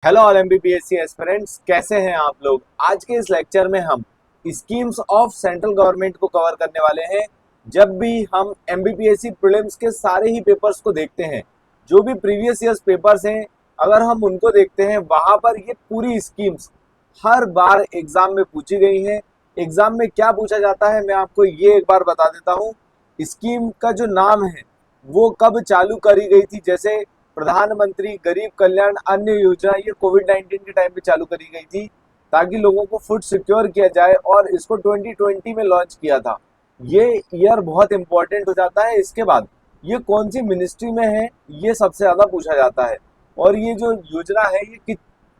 Hello all MBPSC aspirants, कैसे हैं आप लोग। आज के इस लेक्चर में हम स्कीम्स ऑफ सेंट्रल गवर्नमेंट को कवर करने वाले हैं। जब भी हम एमबीपीएससी प्रीलिम्स के सारे ही पेपर्स को देखते हैं, जो भी प्रीवियस ईयर्स पेपर्स हैं, अगर हम उनको देखते हैं, वहां पर ये पूरी स्कीम्स हर बार एग्जाम में पूछी गई हैं। एग्जाम में क्या पूछा जाता है, मैं आपको ये एक बार बता देता हूँ। स्कीम का जो नाम है वो कब चालू करी गई थी, जैसे प्रधानमंत्री गरीब कल्याण अन्न योजना, ये कोविड-19 के टाइम पे चालू करी गई थी ताकि लोगों को फूड सिक्योर किया जाए, और इसको 2020 में लॉन्च किया था। ये ईयर बहुत इंपॉर्टेंट हो जाता है। इसके बाद ये कौन सी मिनिस्ट्री में है, ये सबसे ज्यादा पूछा जाता है, और ये जो योजना है ये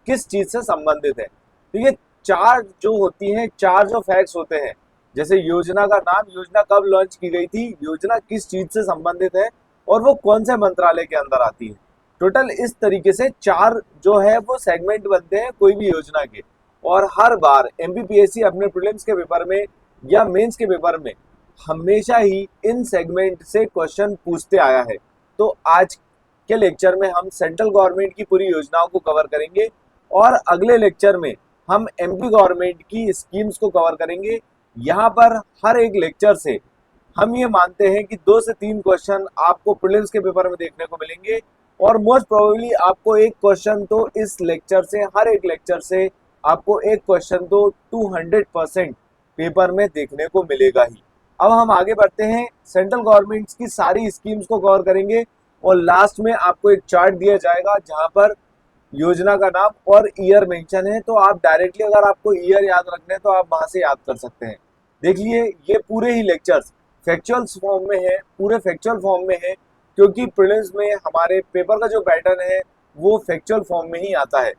किस चीज से संबंधित है। तो ये चार जो होती हैं, चार जो फैक्ट्स होते हैं, जैसे योजना का नाम, योजना कब लॉन्च की गई थी, योजना किस चीज से संबंधित है, और वो कौन से मंत्रालय के अंदर आती है। टोटल इस तरीके से चार जो है वो सेगमेंट बनते हैं कोई भी योजना के, और हर बार एमपीपीएससी अपने प्रीलिम्स के पेपर में या मेंस के पेपर में हमेशा ही इन सेगमेंट से क्वेश्चन पूछते आया है। तो आज के लेक्चर में हम सेंट्रल गवर्नमेंट की पूरी योजनाओं को कवर करेंगे, और अगले लेक्चर में हम एमपी गवर्नमेंट की स्कीम्स को कवर करेंगे। यहाँ पर हर एक लेक्चर से हम ये मानते हैं कि 2 से 3 क्वेश्चन आपको प्रीलिम्स के पेपर में देखने को मिलेंगे, और मोस्ट प्रोबेबली आपको एक क्वेश्चन तो इस लेक्चर से, हर एक लेक्चर से आपको एक क्वेश्चन तो 200% पेपर में देखने को मिलेगा ही। अब हम आगे बढ़ते हैं, सेंट्रल गवर्नमेंट की सारी स्कीम्स को कवर करेंगे, और लास्ट में आपको एक चार्ट दिया जाएगा जहां पर योजना का नाम और ईयर मेंशन है। तो आप डायरेक्टली, अगर आपको ईयर याद रखने हैं तो आप वहां से याद कर सकते हैं। देखिए, ये पूरे ही लेक्चर्स फैक्चुअल फॉर्म में है, पूरे फैक्चुअल फॉर्म में है, क्योंकि प्रीलिम्स में हमारे पेपर का जो पैटर्न है वो फैक्चुअल फॉर्म में ही आता है।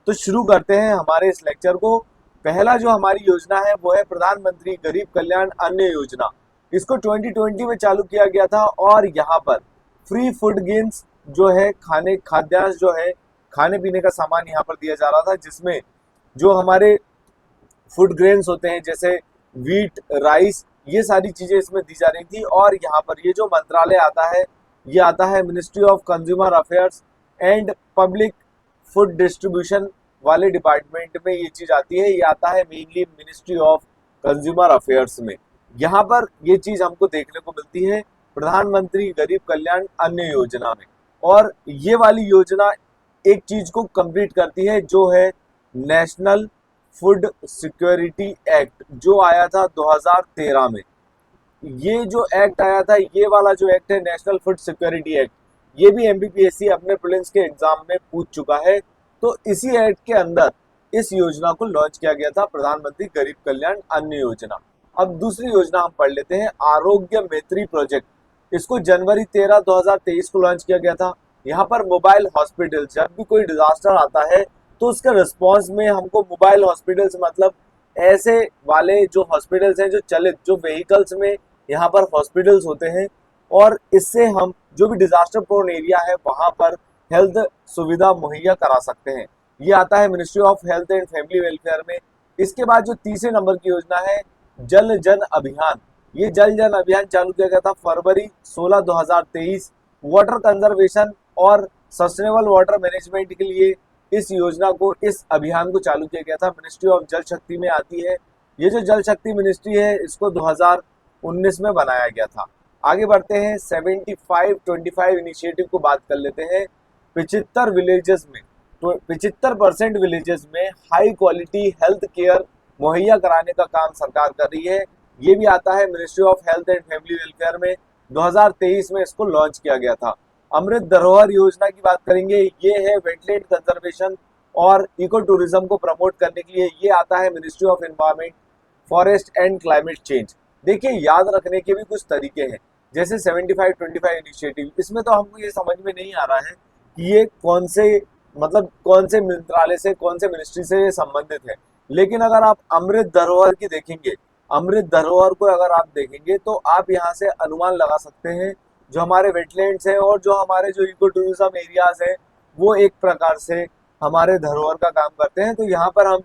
तो शुरू करते हैं हमारे इस लेक्चर को। पहला जो हमारी योजना है वो है प्रधानमंत्री गरीब कल्याण अन्न योजना। इसको 2020 में चालू किया गया था, और यहाँ पर फ्री फूड गेन्स जो है, खाद्यान्न जो है, खाने पीने का सामान यहाँ पर दिया जा रहा था, जिसमें जो हमारे फूड ग्रेन्स होते हैं जैसे व्हीट, राइस, ये सारी चीजें इसमें दी जा रही थी। और यहाँ पर ये जो मंत्रालय आता है, ये आता है ministry of consumer affairs and public food distribution वाले डिपार्टमेंट में ये चीज आती है। ये आता है mainly ministry of consumer affairs में। यहाँ पर ये चीज हमको देखने को मिलती है प्रधानमंत्री गरीब कल्याण अन्न योजना में। और ये वाली योजना एक चीज को कंप्लीट करती है, जो है नेशनल फूड सिक्योरिटी एक्ट, जो आया था 2013 में। ये जो एक्ट आया था, ये वाला जो एक्ट है नेशनल फूड सिक्योरिटी एक्ट, ये भी एमपीपीएससी अपने प्रीलिम्स के एग्जाम में पूछ चुका है। तो इसी एक्ट के अंदर इस योजना को लॉन्च किया गया था, प्रधानमंत्री गरीब कल्याण अन्न योजना। अब दूसरी योजना हम पढ़ लेते हैं, आरोग्य मैत्री प्रोजेक्ट। इसको जनवरी 13 2023 को लॉन्च किया गया था। यहाँ पर मोबाइल हॉस्पिटल, जब भी कोई डिजास्टर आता है तो उसके रिस्पॉन्स में हमको मोबाइल हॉस्पिटल्स, मतलब ऐसे वाले जो हॉस्पिटल्स हैं जो चलित, जो व्हीकल्स में यहाँ पर हॉस्पिटल्स होते हैं, और इससे हम जो भी डिजास्टर प्रोन एरिया है वहां पर हेल्थ सुविधा मुहैया करा सकते हैं। ये आता है ministry of health and family welfare में। इसके बाद जो तीसरे नंबर की योजना है जल जन अभियान। ये जल जन अभियान चालू किया गया था फरवरी 16 2023। वाटर कंजर्वेशन और सस्टेनेबल वाटर मैनेजमेंट के लिए इस योजना को, इस अभियान को चालू किया गया था। मिनिस्ट्री ऑफ जल शक्ति में आती है। ये जो जल शक्ति मिनिस्ट्री है, इसको 2019 में बनाया गया था। आगे बढ़ते हैं, 75-25 इनिशिएटिव को बात कर लेते हैं। 75 विलेजेस में, तो 75% विलेजेस में हाई क्वालिटी हेल्थ केयर मुहैया कराने का काम सरकार कर रही है। ये भी आता है ministry of health and family welfare में। 2023 में इसको लॉन्च किया गया था। अमृत धरोहर योजना की बात करेंगे, ये है वेटलैंड कंजर्वेशन और इको टूरिज्म को प्रमोट करने के लिए। ये आता है ministry of environment, forest and climate change. देखिए, याद रखने के भी कुछ तरीके हैं, जैसे 75-25 इनिशिएटिव। इसमें तो हमको ये समझ में नहीं आ रहा है कि ये कौन से, मतलब कौन से मंत्रालय से, कौन से मिनिस्ट्री से संबंधित है। लेकिन अगर आप अमृत धरोहर की देखेंगे, अमृत धरोहर को अगर आप देखेंगे तो आप यहाँ से अनुमान लगा सकते हैं, जो हमारे वेटलैंड्स हैं और जो हमारे जो इको टूरिज्म एरियाज है, वो एक प्रकार से हमारे धरोहर का काम करते हैं। तो यहाँ पर हम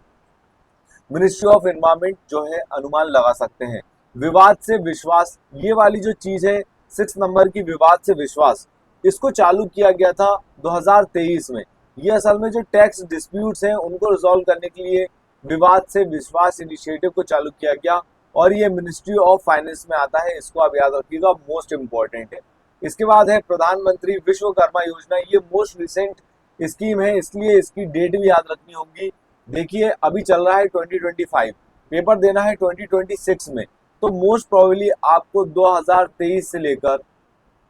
मिनिस्ट्री ऑफ एनवायरमेंट जो है अनुमान लगा सकते हैं। विवाद से विश्वास, ये वाली जो चीज है 6 नंबर की, विवाद से विश्वास, इसको चालू किया गया था 2023 में। ये असल में जो टैक्स डिस्प्यूट्स हैं उनको रिजॉल्व करने के लिए विवाद से विश्वास इनिशिएटिव को चालू किया गया, और ये मिनिस्ट्री ऑफ फाइनेंस में आता है, इसको आप याद रखिएगा, मोस्ट इम्पॉर्टेंट है। इसके बाद है प्रधानमंत्री विश्वकर्मा योजना। ये मोस्ट रिसेंट स्कीम है, इसलिए इसकी डेट भी याद रखनी होगी। देखिए अभी चल रहा है 2025, पेपर देना है 2026 में, तो मोस्ट प्रोबेबली आपको 2023 से लेकर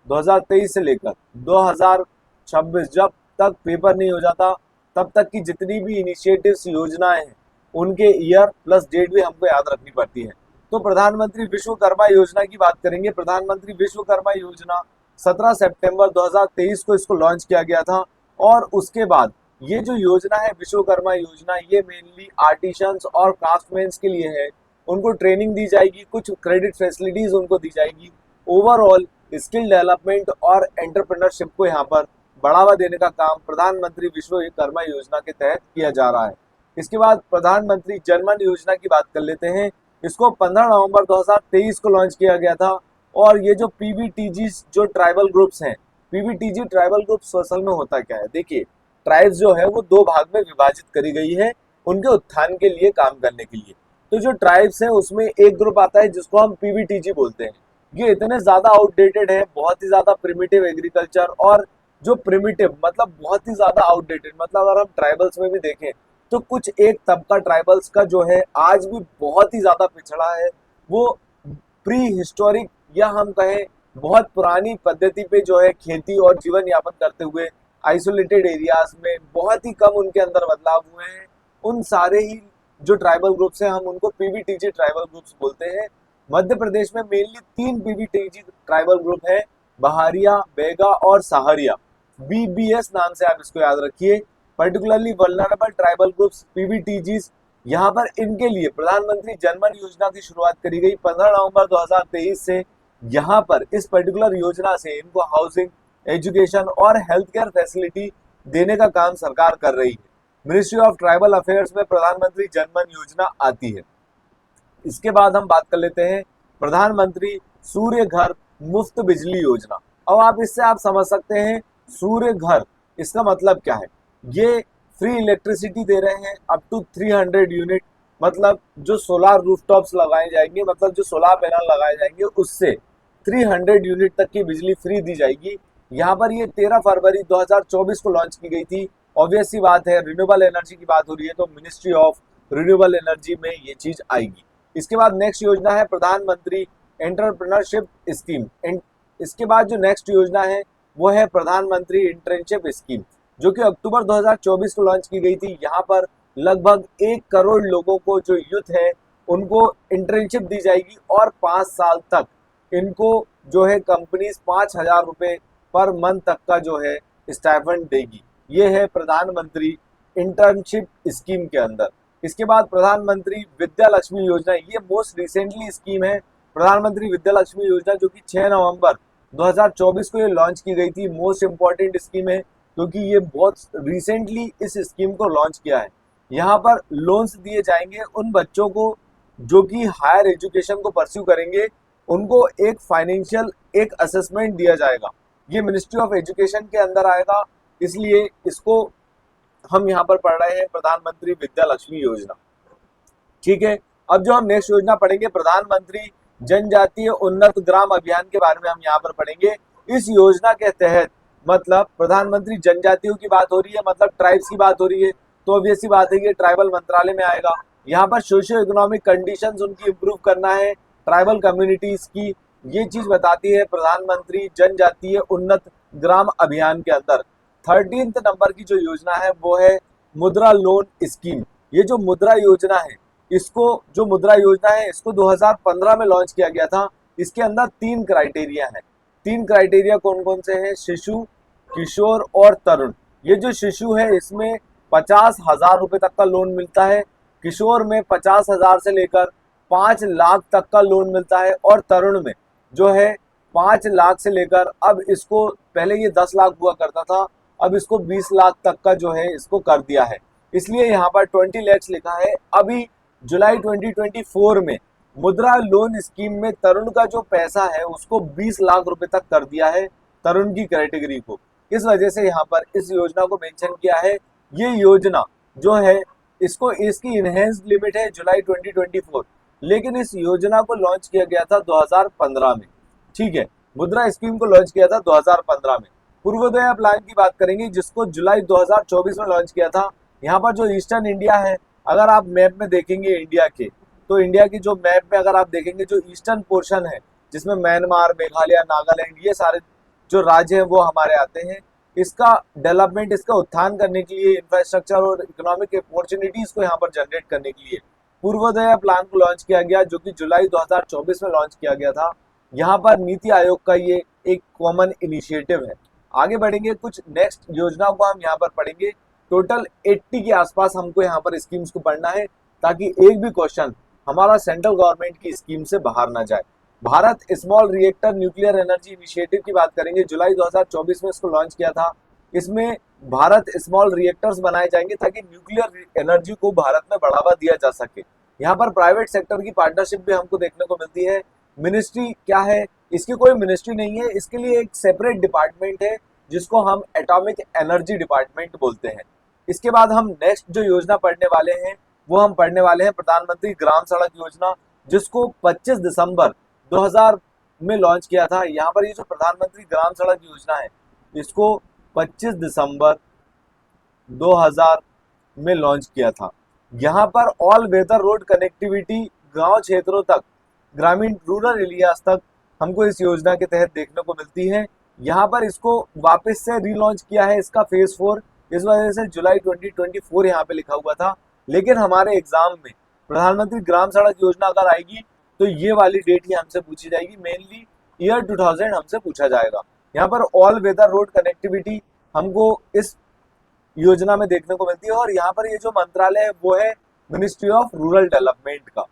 2026 जब तक पेपर नहीं हो जाता तब तक की जितनी भी इनिशिएटिव्स योजनाएं हैं उनके ईयर प्लस डेट भी हमको याद रखनी पड़ती है। तो प्रधानमंत्री विश्वकर्मा योजना की बात करेंगे। प्रधानमंत्री विश्वकर्मा योजना 17 सितंबर 2023 को इसको लॉन्च किया गया था, और उसके बाद ये जो योजना है विश्वकर्मा योजना, ये मेनली आर्टिशंस और क्राफ्टमैन्स के लिए है। उनको ट्रेनिंग दी जाएगी, कुछ क्रेडिट फैसिलिटीज उनको दी जाएगी। ओवरऑल स्किल डेवलपमेंट और एंटरप्रेन्योरशिप को यहाँ पर बढ़ावा देने का काम प्रधानमंत्री विश्वकर्मा योजना के तहत किया जा रहा है। इसके बाद प्रधानमंत्री जनधन योजना की बात कर लेते हैं। इसको 15 नवंबर 2023 को लॉन्च किया गया था, और ये जो पीबीटीजी जो ट्राइबल ग्रुप्स हैं, पीबीटीजी ट्राइबल ग्रुप्स असल में होता क्या है, देखिए ट्राइब्स जो है वो दो भाग में विभाजित करी गई है उनके उत्थान के लिए काम करने के लिए। तो जो ट्राइब्स हैं उसमें एक ग्रुप आता है जिसको हम पीबीटीजी बोलते हैं। ये इतने ज्यादा आउटडेटेड है, बहुत ही ज्यादा प्रिमिटिव एग्रीकल्चर, और जो प्रिमिटिव मतलब बहुत ही ज्यादा आउटडेटेड, मतलब अगर हम ट्राइबल्स में भी देखें तो कुछ एक तबका ट्राइबल्स का जो है आज भी बहुत ही ज्यादा पिछड़ा है। वो प्री हिस्टोरिक या हम कहें बहुत पुरानी पद्धति पे जो है खेती और जीवन यापन करते हुए आइसोलेटेड एरियाज में बहुत ही कम उनके अंदर बदलाव हुए हैं। उन सारे ही जो ट्राइबल ग्रुप्स हैं हम उनको पीबीटीजी ट्राइबल ग्रुप्स बोलते हैं। मध्य प्रदेश में मेनली 3 पीबीटीजी ट्राइबल ग्रुप है, बहारिया, बेगा और सहारिया। बीबीएस नाम से आप इसको याद रखिए, पर्टिकुलरली वल्नरेबल ट्राइबल ग्रुप्स पीबीटीजीज। यहाँ पर इनके लिए प्रधानमंत्री जनधन योजना की शुरुआत करी गई 15 नवंबर 2023 से। यहाँ पर इस पर्टिकुलर योजना से इनको हाउसिंग, एजुकेशन और हेल्थ केयर फैसिलिटी देने का काम सरकार कर रही है। मिनिस्ट्री ऑफ ट्राइबल अफेयर्स में प्रधानमंत्री जनधन योजना आती है। इसके बाद हम बात कर लेते हैं प्रधानमंत्री सूर्य घर मुफ्त बिजली योजना। अब आप इससे आप समझ सकते हैं सूर्य घर, इसका मतलब क्या है। ये फ्री इलेक्ट्रिसिटी दे रहे हैं अप टू 300 यूनिट, मतलब जो सोलार रूफटॉप्स लगाए जाएंगे, मतलब जो सोलार पैनल लगाए जाएंगे उससे 300 यूनिट तक की बिजली फ्री दी जाएगी। यहाँ पर ये 13 फरवरी 2024 को लॉन्च की गई थी। ऑब्वियस सी बात है, रिन्यूएबल एनर्जी की बात हो रही है तो मिनिस्ट्री ऑफ रिन्यूएबल एनर्जी में ये चीज आएगी। इसके बाद नेक्स्ट योजना है प्रधानमंत्री एंटरप्रेन्योरशिप स्कीम। इसके बाद जो नेक्स्ट योजना है वो है प्रधानमंत्री इंटर्नशिप स्कीम, जो कि अक्टूबर 2024 को लॉन्च की गई थी। यहाँ पर लगभग 1 करोड़ लोगों को, जो यूथ है उनको इंटर्नशिप दी जाएगी, और 5 साल तक इनको जो है कंपनीज 5,000 रुपये पर मंथ तक का जो है स्टाइपेंड देगी। ये है प्रधानमंत्री इंटर्नशिप स्कीम के अंदर। इसके बाद प्रधानमंत्री विद्या लक्ष्मी योजना, ये मोस्ट रिसेंटली स्कीम है प्रधानमंत्री विद्या लक्ष्मी योजना, जो कि 6 नवंबर 2024 को ये लॉन्च की गई थी। मोस्ट इंपॉर्टेंट स्कीम है क्योंकि ये बहुत रिसेंटली इस स्कीम को लॉन्च किया है। यहाँ पर लोन्स दिए जाएंगे उन बच्चों को जो कि हायर एजुकेशन को परस्यू करेंगे, उनको एक फाइनेंशियल एक असेसमेंट दिया जाएगा। ये मिनिस्ट्री ऑफ एजुकेशन के अंदर आएगा, इसलिए इसको हम यहाँ पर पढ़ रहे हैं प्रधानमंत्री विद्या लक्ष्मी योजना। ठीक है, अब जो हम नेक्स्ट योजना पढ़ेंगे प्रधानमंत्री जनजातीय उन्नत ग्राम अभियान के बारे में हम यहाँ पर पढ़ेंगे। इस योजना के तहत मतलब प्रधानमंत्री जनजातियों की बात हो रही है, मतलब ट्राइब्स की बात हो रही है, तो ऑब्वियस सी बात है कि ट्राइबल मंत्रालय में आएगा। यहाँ पर सोशियो इकोनॉमिक कंडीशंस उनकी इम्प्रूव करना है ट्राइबल कम्युनिटीज की, ये चीज बताती है प्रधानमंत्री जनजातीय उन्नत ग्राम अभियान के अंदर। 13th नंबर की जो योजना है वो है मुद्रा लोन स्कीम। ये जो मुद्रा योजना है इसको 2015 में लॉन्च किया गया था। इसके अंदर 3 क्राइटेरिया है। 3 क्राइटेरिया कौन कौन से हैं? शिशु, किशोर और तरुण। ये जो शिशु है इसमें 50,000 रुपए तक का लोन मिलता है, किशोर में 50,000 से लेकर 5 लाख तक का लोन मिलता है, और तरुण में जो है 5 लाख से लेकर, अब इसको पहले ये 10 लाख हुआ करता था, अब इसको 20 लाख तक का जो है इसको कर दिया है, इसलिए यहाँ पर 20 लाख लिखा है। अभी जुलाई 2024 में मुद्रा लोन स्कीम में तरुण का जो पैसा है उसको 20 लाख रुपए तक कर दिया है तरुण की कैटेगरी को। इस वजह से यहाँ पर इस योजना को मेंशन किया है। ये योजना जो है इसकी इनहेंस्ड लिमिट है जुलाई 2024, लेकिन इस योजना को लॉन्च किया गया था 2015 में। ठीक है, मुद्रा स्कीम को लॉन्च किया था 2015 में। पूर्वोदय प्लान की बात करेंगे जिसको जुलाई 2024 में लॉन्च किया था। यहाँ पर जो ईस्टर्न इंडिया है, अगर आप मैप में देखेंगे इंडिया के, तो इंडिया की जो मैप में अगर आप देखेंगे जो ईस्टर्न पोर्शन है जिसमें म्यांमार, मेघालय, नागालैंड, ये सारे जो राज्य हैं वो हमारे आते हैं। इसका डेवलपमेंट, इसका उत्थान करने के लिए, इंफ्रास्ट्रक्चर और इकोनॉमिक अपॉर्चुनिटीज को यहाँ पर जनरेट करने के लिए पूर्वोदय प्लान को लॉन्च किया गया, जो कि जुलाई 2024 में लॉन्च किया गया था। यहाँ पर नीति आयोग का ये एक कॉमन इनिशिएटिव है। आगे बढ़ेंगे, कुछ नेक्स्ट योजनाओं को हम यहाँ पर पढ़ेंगे। टोटल 80 के आसपास हमको यहाँ पर स्कीम्स को पढ़ना है, ताकि एक भी क्वेश्चन हमारा सेंट्रल गवर्नमेंट की स्कीम से बाहर ना जाए। Bharat small reactor nuclear energy initiative की बात करेंगे, जुलाई 2024 में इसको लॉन्च किया था। इसमें भारत स्मॉल रिएक्टर्स बनाए जाएंगे ताकि न्यूक्लियर एनर्जी को भारत में बढ़ावा दिया जा सके। यहाँ पर प्राइवेट सेक्टर की पार्टनरशिप भी हमको देखने को मिलती है। मिनिस्ट्री क्या है, इसकी कोई मिनिस्ट्री नहीं है, इसके लिए एक सेपरेट डिपार्टमेंट है जिसको हम एटॉमिक एनर्जी डिपार्टमेंट बोलते हैं। इसके बाद हम नेक्स्ट जो योजना पढ़ने वाले हैं वो हम पढ़ने वाले हैं प्रधानमंत्री ग्राम सड़क योजना, जिसको 25 दिसंबर 2000 में लॉन्च किया था। यहाँ पर ये जो प्रधानमंत्री ग्राम सड़क योजना है, इसको 25 दिसंबर 2000 में लॉन्च किया था। यहाँ पर ऑल वेदर रोड कनेक्टिविटी गांव क्षेत्रों तक, ग्रामीण रूरल एरियाज तक हमको इस योजना के तहत देखने को मिलती है। यहाँ पर इसको वापस से रीलॉन्च किया है, इसका फेज 4, इस वजह से जुलाई 2024 यहाँ पे लिखा हुआ था। लेकिन हमारे एग्जाम में प्रधानमंत्री ग्राम सड़क योजना अगर आएगी तो ये वाली डेट ही हमसे पूछी जाएगी, मेनली ईयर 2000 हमसे पूछा जाएगा। यहाँ पर ऑल वेदर रोड कनेक्टिविटी हमको इस योजना में देखने को मिलती है, और यहाँ पर ये जो मंत्रालय है वो है मिनिस्ट्री ऑफ रूरल डेवलपमेंट का।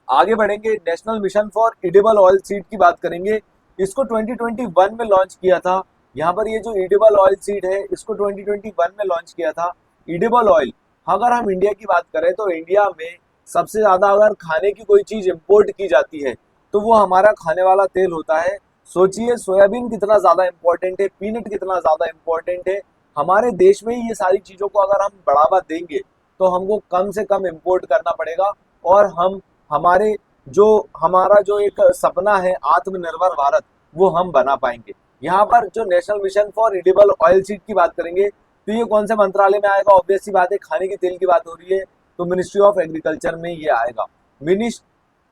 आगे बढ़ेंगे, national mission for edible oil seed की बात करेंगे। इसको 2021 में लॉन्च किया था। यहाँ पर ये जो एडिबल ऑयल सीड है इसको 2021 में लॉन्च किया था। एडिबल ऑयल, अगर हम इंडिया की बात करें तो इंडिया में सबसे ज्यादा अगर खाने की कोई चीज इंपोर्ट की जाती है तो वो हमारा खाने वाला तेल होता है। सोचिए सोयाबीन कितना ज्यादा इंपॉर्टेंट है, पीनट कितना ज्यादा इंपॉर्टेंट है। हमारे देश में ही ये सारी चीजों को अगर हम बढ़ावा देंगे तो हमको कम से कम इंपोर्ट करना पड़ेगा, और हम हमारा जो एक सपना है आत्मनिर्भर भारत, वो हम बना पाएंगे। यहाँ पर जो national mission for edible oil seed की बात करेंगे तो ये कौन से मंत्रालय में आएगा? ऑब्वियस सी बात है, खाने के तेल की बात हो रही है तो मिनिस्ट्री ऑफ एग्रीकल्चर में ये आएगा।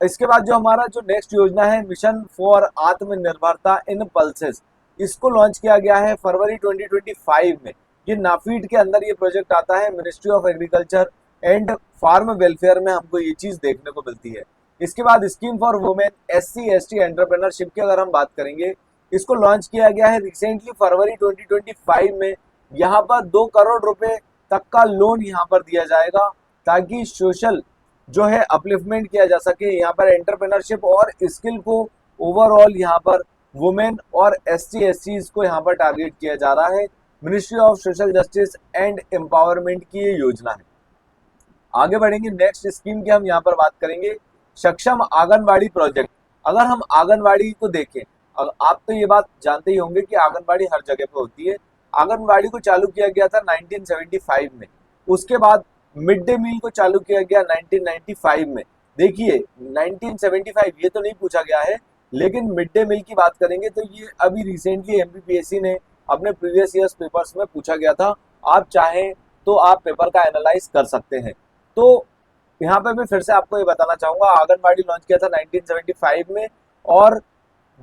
इसके बाद जो हमारा जो नेक्स्ट योजना है मिशन फॉर आत्मनिर्भरता इन पल्सेस, इसको लॉन्च किया गया है फरवरी 2025 में। ये नाफीड के अंदर ये प्रोजेक्ट आता है, ministry of agriculture and farm welfare में हमको ये चीज देखने को मिलती है। इसके बाद scheme for women SC/ST entrepreneurship की अगर हम बात करेंगे, इसको लॉन्च किया गया है रिसेंटली फरवरी 2025 में। यहाँ पर 2 करोड़ रुपए तक का लोन यहाँ पर दिया जाएगा ताकि सोशल जो है अपलिफ्टमेंट किया जा सके। यहाँ पर एंटरप्रेन्योरशिप और स्किल को ओवरऑल यहाँ पर वुमेन और SC/STs को यहाँ पर टारगेट किया जा रहा है। Ministry of social justice and empowerment की ये योजना है। आगे बढ़ेंगे, नेक्स्ट स्कीम की हम यहाँ पर बात करेंगे, सक्षम आंगनबाड़ी प्रोजेक्ट। अगर हम आंगनबाड़ी को देखें, आप तो ये बात जानते ही होंगे कि आंगनबाड़ी हर जगह पे होती है। आंगनबाड़ी को चालू किया गया था 1975 में। उसके बाद मिड डे मील को चालू किया गया 1995 में। देखिए 1975 ये तो नहीं पूछा गया है, लेकिन मिड डे मील की बात करेंगे तो ये अभी रिसेंटली MPPSC ने अपने प्रीवियस ईयर्स पेपर्स में पूछा गया था। आप चाहें तो आप पेपर का एनालाइज कर सकते हैं। तो यहाँ पे मैं फिर से आपको ये बताना चाहूंगा, आंगनबाड़ी लॉन्च किया था 1975 में, और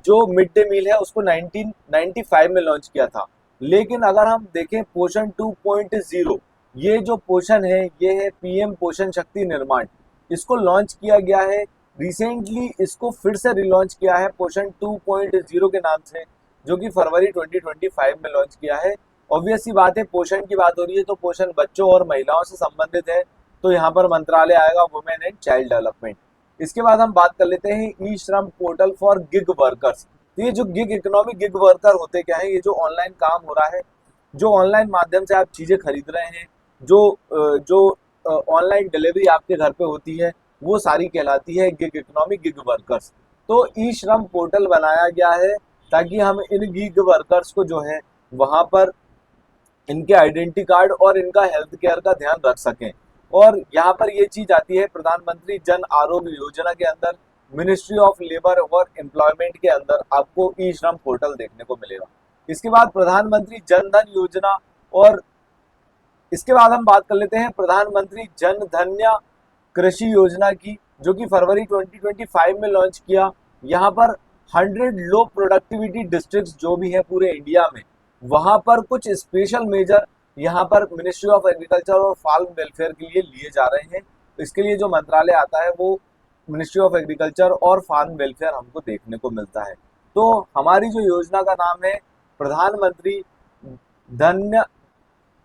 जो मिड डे मील है उसको 1995 में लॉन्च किया था। लेकिन अगर हम देखें पोषण 2.0, ये जो पोषण है ये है PM पोषण शक्ति निर्माण। इसको लॉन्च किया गया है रिसेंटली, इसको फिर से रिलॉन्च किया है पोषण 2.0 के नाम से, जो कि फरवरी 2025 में लॉन्च किया है। ऑब्वियस सी बात है, पोषण की बात हो रही है तो पोषण बच्चों और महिलाओं से संबंधित है, तो यहाँ पर मंत्रालय आएगा वुमेन एंड चाइल्ड डेवलपमेंट। इसके बाद हम बात कर लेते हैं ई श्रम पोर्टल फॉर गिग वर्कर्स। तो ये जो गिग इकोनॉमी, गिग वर्कर होते क्या है? ये जो ऑनलाइन काम हो रहा है, जो ऑनलाइन माध्यम से आप चीजें खरीद रहे हैं, जो ऑनलाइन डिलीवरी आपके घर पे होती है, वो सारी कहलाती है गिग इकोनॉमी, गिग वर्कर्स। तो ई श्रम पोर्टल बनाया गया है ताकि हम इन गिग वर्कर्स को जो है वहां पर इनके आइडेंटिटी कार्ड और इनका हेल्थ केयर का ध्यान रख सकें। और यहाँ पर ये चीज आती है प्रधानमंत्री जन आरोग्य योजना के अंदर, मिनिस्ट्री ऑफ लेबर और एम्प्लॉयमेंट के अंदर आपको ई श्रम पोर्टल देखने को मिलेगा। इसके बाद प्रधानमंत्री जन धन योजना, और इसके बाद हम बात कर लेते हैं प्रधानमंत्री जन धन्य कृषि योजना की, जो कि फरवरी 2025 में लॉन्च किया। यहाँ पर 100 लो प्रोडक्टिविटी डिस्ट्रिक्ट्स जो भी है पूरे इंडिया में, वहां पर कुछ स्पेशल मेजर यहाँ पर मिनिस्ट्री ऑफ एग्रीकल्चर और फार्म वेलफेयर के लिए लिए जा रहे हैं। इसके लिए जो मंत्रालय आता है वो मिनिस्ट्री ऑफ एग्रीकल्चर और फार्म वेलफेयर हमको देखने को मिलता है। तो हमारी जो योजना का नाम है प्रधानमंत्री धन्य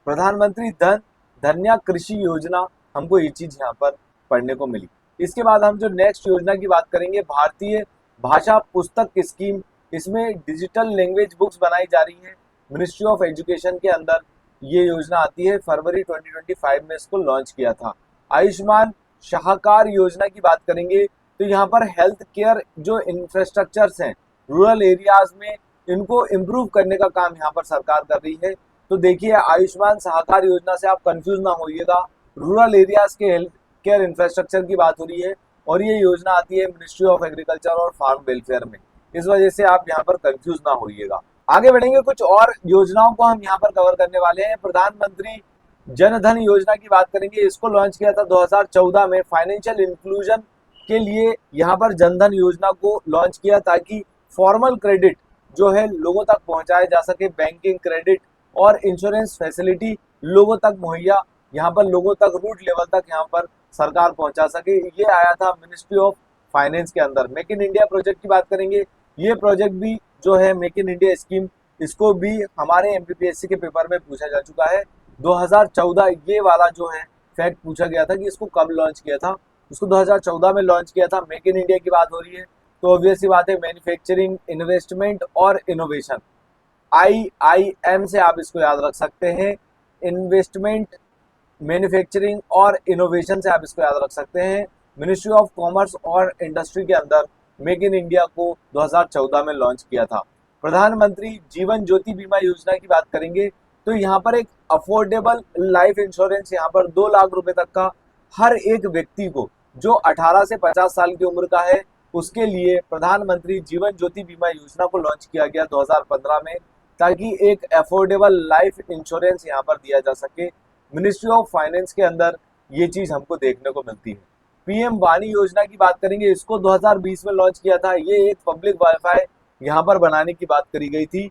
प्रधानमंत्री धन धन्या कृषि योजना, हमको ये चीज यहाँ पर पढ़ने को मिली। इसके बाद हम जो नेक्स्ट योजना की बात करेंगे, भारतीय भाषा पुस्तक स्कीम। इसमें डिजिटल लैंग्वेज बुक्स बनाई जा रही है। मिनिस्ट्री ऑफ एजुकेशन के अंदर ये योजना आती है, फरवरी 2025 में इसको लॉन्च किया था। आयुष्मान शाहकार योजना की बात करेंगे तो यहाँ पर हेल्थ केयर जो इंफ्रास्ट्रक्चर्स हैं रूरल एरियाज में, इनको इम्प्रूव करने का काम यहाँ पर सरकार कर रही है। तो देखिए, आयुष्मान सहकार योजना से आप कंफ्यूज ना होइएगा, रूरल एरियाज के हेल्थ केयर इंफ्रास्ट्रक्चर की बात हो रही है और ये योजना आती है मिनिस्ट्री ऑफ एग्रीकल्चर और फार्म वेलफेयर में। इस वजह से आप यहाँ पर कंफ्यूज ना होइएगा। आगे बढ़ेंगे, कुछ और योजनाओं को हम यहाँ पर कवर करने वाले हैं। प्रधानमंत्री जन धन योजना की बात करेंगे। इसको लॉन्च किया था 2014 में फाइनेंशियल इंक्लूजन के लिए। यहाँ पर जन धन योजना को लॉन्च किया ताकि फॉर्मल क्रेडिट जो है लोगों तक पहुंचाया जा सके, बैंकिंग क्रेडिट और इंश्योरेंस फैसिलिटी लोगों तक मुहैया, यहाँ पर लोगों तक रूट लेवल तक यहाँ पर सरकार पहुंचा सके। ये आया था मिनिस्ट्री ऑफ फाइनेंस के अंदर। मेक इन इंडिया प्रोजेक्ट की बात करेंगे। ये प्रोजेक्ट भी जो है मेक इन इंडिया स्कीम, इसको भी हमारे एमपीपीएससी के पेपर में पूछा जा चुका है। 2014 ये वाला जो है फैक्ट पूछा गया था कि इसको कब लॉन्च किया था। इसको 2014 में लॉन्च किया था। मेक इन इंडिया की बात हो रही है तो ऑब्वियस सी बात है मैन्युफैक्चरिंग, इन्वेस्टमेंट और इनोवेशन, IIM से आप इसको याद रख सकते हैं। इन्वेस्टमेंट, मैन्युफैक्चरिंग और इनोवेशन से आप इसको याद रख सकते हैं। मिनिस्ट्री ऑफ कॉमर्स और इंडस्ट्री के अंदर मेक इन इंडिया को 2014 में लॉन्च किया था। प्रधानमंत्री जीवन ज्योति बीमा योजना की बात करेंगे तो यहाँ पर एक अफोर्डेबल लाइफ इंश्योरेंस, यहाँ पर 2 लाख रुपए तक का हर एक व्यक्ति को जो 18 से 50 साल की उम्र का है उसके लिए प्रधानमंत्री जीवन ज्योति बीमा योजना को लॉन्च किया गया 2015 में, ताकि एक अफोर्डेबल लाइफ इंश्योरेंस यहाँ पर दिया जा सके। मिनिस्ट्री ऑफ फाइनेंस के अंदर ये चीज हमको देखने को मिलती है। पीएम वाणी योजना की बात करेंगे। इसको 2020 में लॉन्च किया था। ये एक पब्लिक वाईफाई यहाँ पर बनाने की बात करी गई थी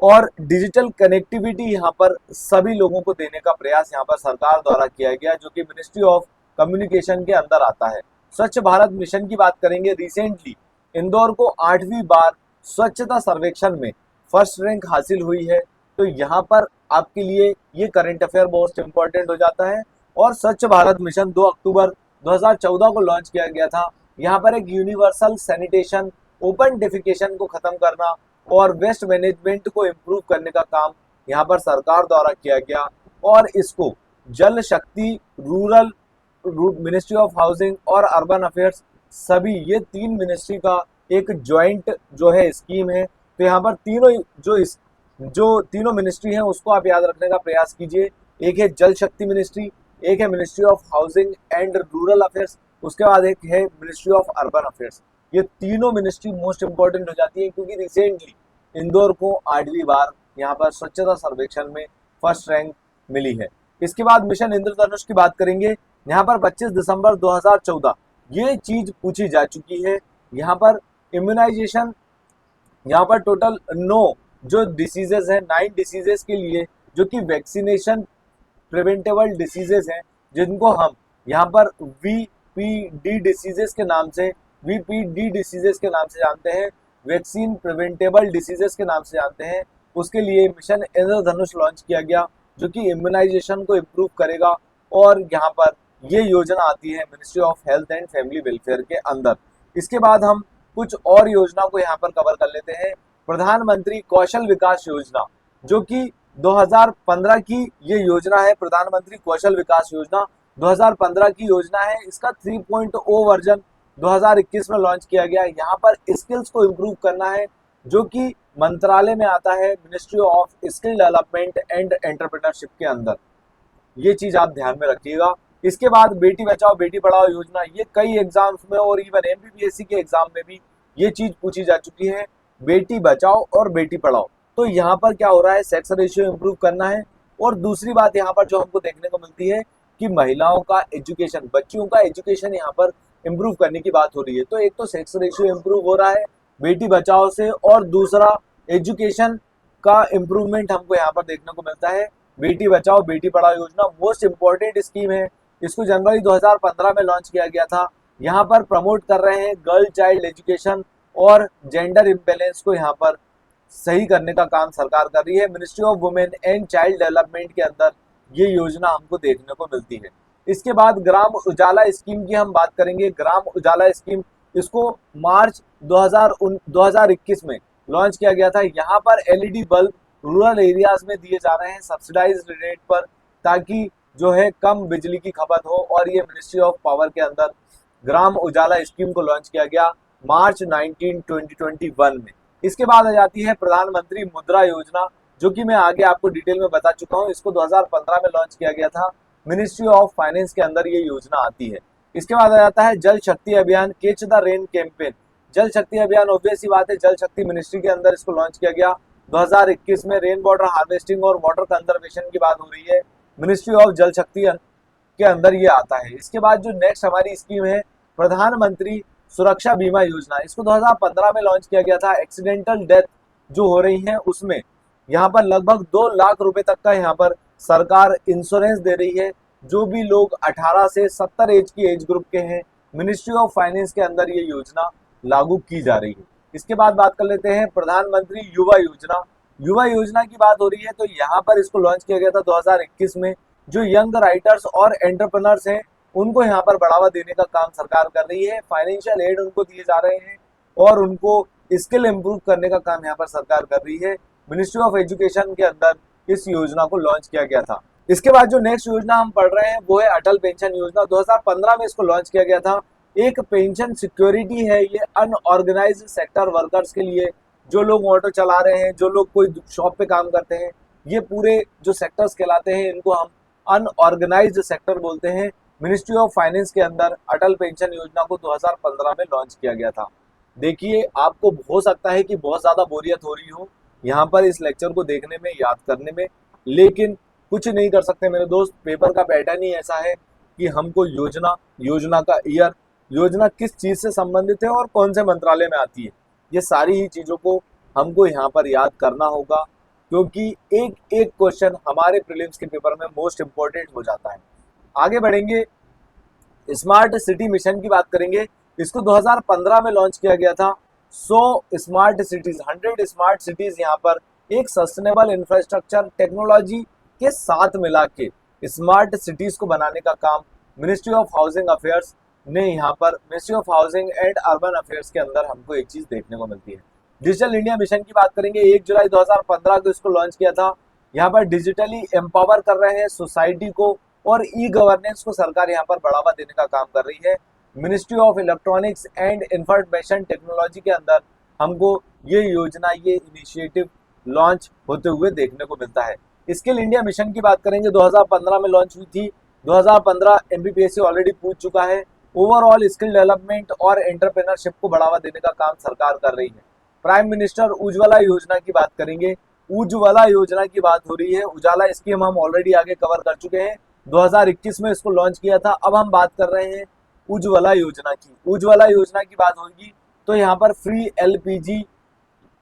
और डिजिटल कनेक्टिविटी यहाँ पर सभी लोगों को देने का प्रयास यहाँ पर सरकार द्वारा किया गया, जो कि मिनिस्ट्री ऑफ कम्युनिकेशन के अंदर आता है। स्वच्छ भारत मिशन की बात करेंगे। रिसेंटली इंदौर को 8वीं बार स्वच्छता सर्वेक्षण में फर्स्ट रैंक हासिल हुई है। तो यहाँ पर आपके लिए ये करंट अफेयर बहुत इंपॉर्टेंट हो जाता है। और स्वच्छ भारत मिशन 2 अक्टूबर 2014 को लॉन्च किया गया था। यहाँ पर एक यूनिवर्सल सैनिटेशन, ओपन डेफिकेशन को खत्म करना और वेस्ट मैनेजमेंट को इम्प्रूव करने का काम यहाँ पर सरकार द्वारा किया गया। और इसको जल शक्ति, रूरल, मिनिस्ट्री ऑफ हाउसिंग और अर्बन अफेयर्स, सभी ये 3 मिनिस्ट्री का एक ज्वाइंट जो है स्कीम है। तो यहाँ पर जो तीनों मिनिस्ट्री हैं उसको आप याद रखने का प्रयास कीजिए। एक है जल शक्ति मिनिस्ट्री, एक है ministry of housing and rural affairs, उसके बाद एक है मिनिस्ट्री ऑफ अर्बन अफेयर्स। ये तीनों मिनिस्ट्री मोस्ट इंपॉर्टेंट हो जाती है क्योंकि रिसेंटली इंदौर को 8वीं बार यहाँ पर स्वच्छता सर्वेक्षण में फर्स्ट रैंक मिली है। इसके बाद मिशन इंद्रधनुष की बात करेंगे। यहाँ पर 25 दिसंबर 2014 ये चीज पूछी जा चुकी है। यहाँ पर इम्यूनाइजेशन, यहाँ पर टोटल 9 जो डिसीजेज हैं, 9 डिसीजेज के लिए जो कि वैक्सीनेशन प्रिवेंटेबल डिसीजेज हैं, जिनको हम यहाँ पर वीपीडी डिसीजेज के नाम से जानते हैं, वैक्सीन प्रिवेंटेबल डिसीजेस के नाम से जानते हैं। उसके लिए मिशन इंद्रधनुष लॉन्च किया गया जो कि इम्यूनाइजेशन को इम्प्रूव करेगा। और यहाँ पर ये योजना आती है ministry of health and family welfare के अंदर। इसके बाद हम कुछ और योजना को यहाँ पर कवर कर लेते हैं। प्रधानमंत्री कौशल विकास योजना, जो कि 2015 की ये योजना है। प्रधानमंत्री कौशल विकास योजना 2015 की योजना है। इसका 3.0 वर्जन 2021 में लॉन्च किया गया। यहाँ पर स्किल्स को इम्प्रूव करना है, जो कि मंत्रालय में आता है, ministry of skill development and entrepreneurship के अंदर। ये चीज आप ध्यान में रखिएगा। इसके बाद बेटी बचाओ बेटी पढ़ाओ योजना, ये कई एग्जाम्स में और इवन एमपीपीएससी के एग्जाम में भी ये चीज पूछी जा चुकी है, बेटी बचाओ और बेटी पढ़ाओ। तो यहाँ पर क्या हो रहा है, सेक्स रेशियो इंप्रूव करना है। और दूसरी बात यहाँ पर जो हमको देखने को मिलती है कि महिलाओं का एजुकेशन, बच्चियों का एजुकेशन यहाँ पर इंप्रूव करने की बात हो रही है। तो एक तो सेक्स रेशियो इंप्रूव हो रहा है बेटी बचाओ से, और दूसरा एजुकेशन का इम्प्रूवमेंट हमको यहाँ पर देखने को मिलता है। बेटी बचाओ बेटी पढ़ाओ योजना मोस्ट इंपॉर्टेंट स्कीम है। इसको जनवरी 2015 में लॉन्च किया गया था। यहाँ पर प्रमोट कर रहे हैं गर्ल चाइल्ड एजुकेशन और जेंडर इम्बेलेंस को यहाँ पर सही करने का काम सरकार कर रही है। Ministry of women and child development के अंदर ये योजना हमको देखने को मिलती है। इसके बाद ग्राम उजाला स्कीम की हम बात करेंगे। ग्राम उजाला स्कीम, इसको मार्च 2021 में लॉन्च किया गया था। यहाँ पर एलईडी बल्ब रूरल एरियाज में दिए जा रहे हैं सब्सिडाइज्ड रेट पर, ताकि जो है कम बिजली की खपत हो। और ये मिनिस्ट्री ऑफ पावर के अंदर ग्राम उजाला स्कीम को लॉन्च किया गया मार्च 19 2021 में। इसके बाद आ जाती है प्रधानमंत्री मुद्रा योजना, जो कि मैं आगे आपको डिटेल में बता चुका हूँ। इसको 2015 में लॉन्च किया गया था, मिनिस्ट्री ऑफ फाइनेंस के अंदर ये योजना आती है। इसके बाद आ जाता है जल शक्ति अभियान, कैच द रेन कैंपेन। जल शक्ति अभियान ऑब्वियस सी बात है, जल शक्ति मिनिस्ट्री के अंदर इसको लॉन्च किया गया 2021 में। रेन वाटर हार्वेस्टिंग और वाटर कंजर्वेशन की बात हो रही है, मिनिस्ट्री ऑफ जल शक्ति के अंदर ये आता है। इसके बाद जो नेक्स्ट हमारी स्कीम है प्रधानमंत्री सुरक्षा बीमा योजना, इसको 2015 में लॉन्च किया गया था। एक्सीडेंटल डेथ जो हो रही है उसमें यहाँ पर लगभग 2 लाख रुपए तक का यहाँ पर सरकार इंश्योरेंस दे रही है। जो भी लोग 18 से 70 एज की एज ग्रुप के हैं, मिनिस्ट्री ऑफ फाइनेंस के अंदर ये योजना लागू की जा रही है। इसके बाद बात कर लेते हैं प्रधानमंत्री युवा योजना। युवा योजना की बात हो रही है, तो यहाँ पर इसको लॉन्च किया गया था 2021 में। जो यंग राइटर्स और एंटरप्रेन्योर्स हैं, उनको यहाँ पर बढ़ावा देने का काम सरकार कर रही है। फाइनेंशियल एड उनको दिए जा रहे हैं और उनको स्किल इंप्रूव करने का काम यहाँ पर सरकार कर रही है। मिनिस्ट्री ऑफ एजुकेशन के अंदर इस योजना को लॉन्च किया गया था। इसके बाद जो नेक्स्ट योजना हम पढ़ रहे हैं वो है अटल पेंशन योजना। 2015 में इसको लॉन्च किया गया था। एक पेंशन सिक्योरिटी है ये अनऑर्गेनाइज्ड सेक्टर वर्कर्स के लिए, जो लोग ऑटो चला रहे हैं, जो लोग कोई शॉप पे काम करते हैं, ये पूरे जो सेक्टर्स कहलाते हैं, इनको हम अनऑर्गेनाइज्ड सेक्टर बोलते हैं। मिनिस्ट्री ऑफ फाइनेंस के अंदर अटल पेंशन योजना को 2015 में लॉन्च किया गया था। देखिए, आपको हो सकता है कि बहुत ज़्यादा बोरियत हो रही हो यहाँ पर इस लेक्चर को देखने में, याद करने में, लेकिन कुछ नहीं कर सकते मेरे दोस्त। पेपर का पैटर्न ही ऐसा है कि हमको योजना का ईयर, योजना किस चीज़ से संबंधित है और कौन से मंत्रालय में आती है, ये सारी ही चीज़ों को हमको यहाँ पर याद करना होगा, क्योंकि एक एक क्वेश्चन हमारे प्रीलिम्स के पेपर में मोस्ट इम्पोर्टेंट हो जाता है। आगे बढ़ेंगे, स्मार्ट सिटी मिशन की बात करेंगे। इसको 2015 में लॉन्च किया गया था। 100 स्मार्ट सिटीज, 100 स्मार्ट सिटीज यहाँ पर एक सस्टेनेबल इंफ्रास्ट्रक्चर टेक्नोलॉजी के साथ मिला के स्मार्ट सिटीज को बनाने का काम मिनिस्ट्री ऑफ हाउसिंग अफेयर्स ने यहाँ पर, ministry of housing and urban affairs के अंदर हमको एक चीज देखने को मिलती है। डिजिटल इंडिया मिशन की बात करेंगे। 1 जुलाई 2015 को इसको लॉन्च किया था। यहाँ पर डिजिटली एम्पावर कर रहे हैं सोसाइटी को और ई गवर्नेंस को सरकार यहाँ पर बढ़ावा देने का काम कर रही है। Ministry of electronics and information technology के अंदर हमको ये योजना, ये इनिशिएटिव लॉन्च होते हुए देखने को मिलता है। स्किल इंडिया मिशन की बात करेंगे, 2015 में लॉन्च हुई थी। 2015 एमपीपीएससी ऑलरेडी पूछ चुका है। ओवरऑल स्किल डेवलपमेंट और एंटरप्रेन्योरशिप को बढ़ावा देने का काम सरकार कर रही है। प्राइम मिनिस्टर उज्ज्वला योजना की बात करेंगे। उज्ज्वला योजना की बात हो रही है। उजाला स्कीम हम ऑलरेडी आगे कवर कर चुके हैं, 2021 में इसको लॉन्च किया था। अब हम बात कर रहे हैं उज्ज्वला योजना की। उज्ज्वला योजना की बात होगी तो यहाँ पर free LPG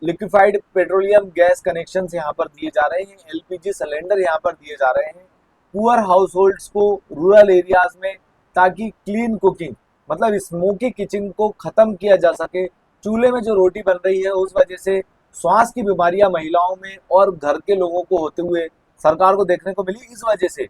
liquefied petroleum gas connection यहाँ पर दिए जा रहे हैं। एलपीजी सिलेंडर यहाँ पर दिए जा रहे हैं पुअर हाउस होल्ड्स को रूरल एरियाज में, ताकि क्लीन कुकिंग, मतलब स्मोकी किचन को खत्म किया जा सके। चूल्हे में जो रोटी बन रही है उस वजह से श्वास की बीमारियां महिलाओं में और घर के लोगों को होते हुए सरकार को देखने को मिली। इस वजह से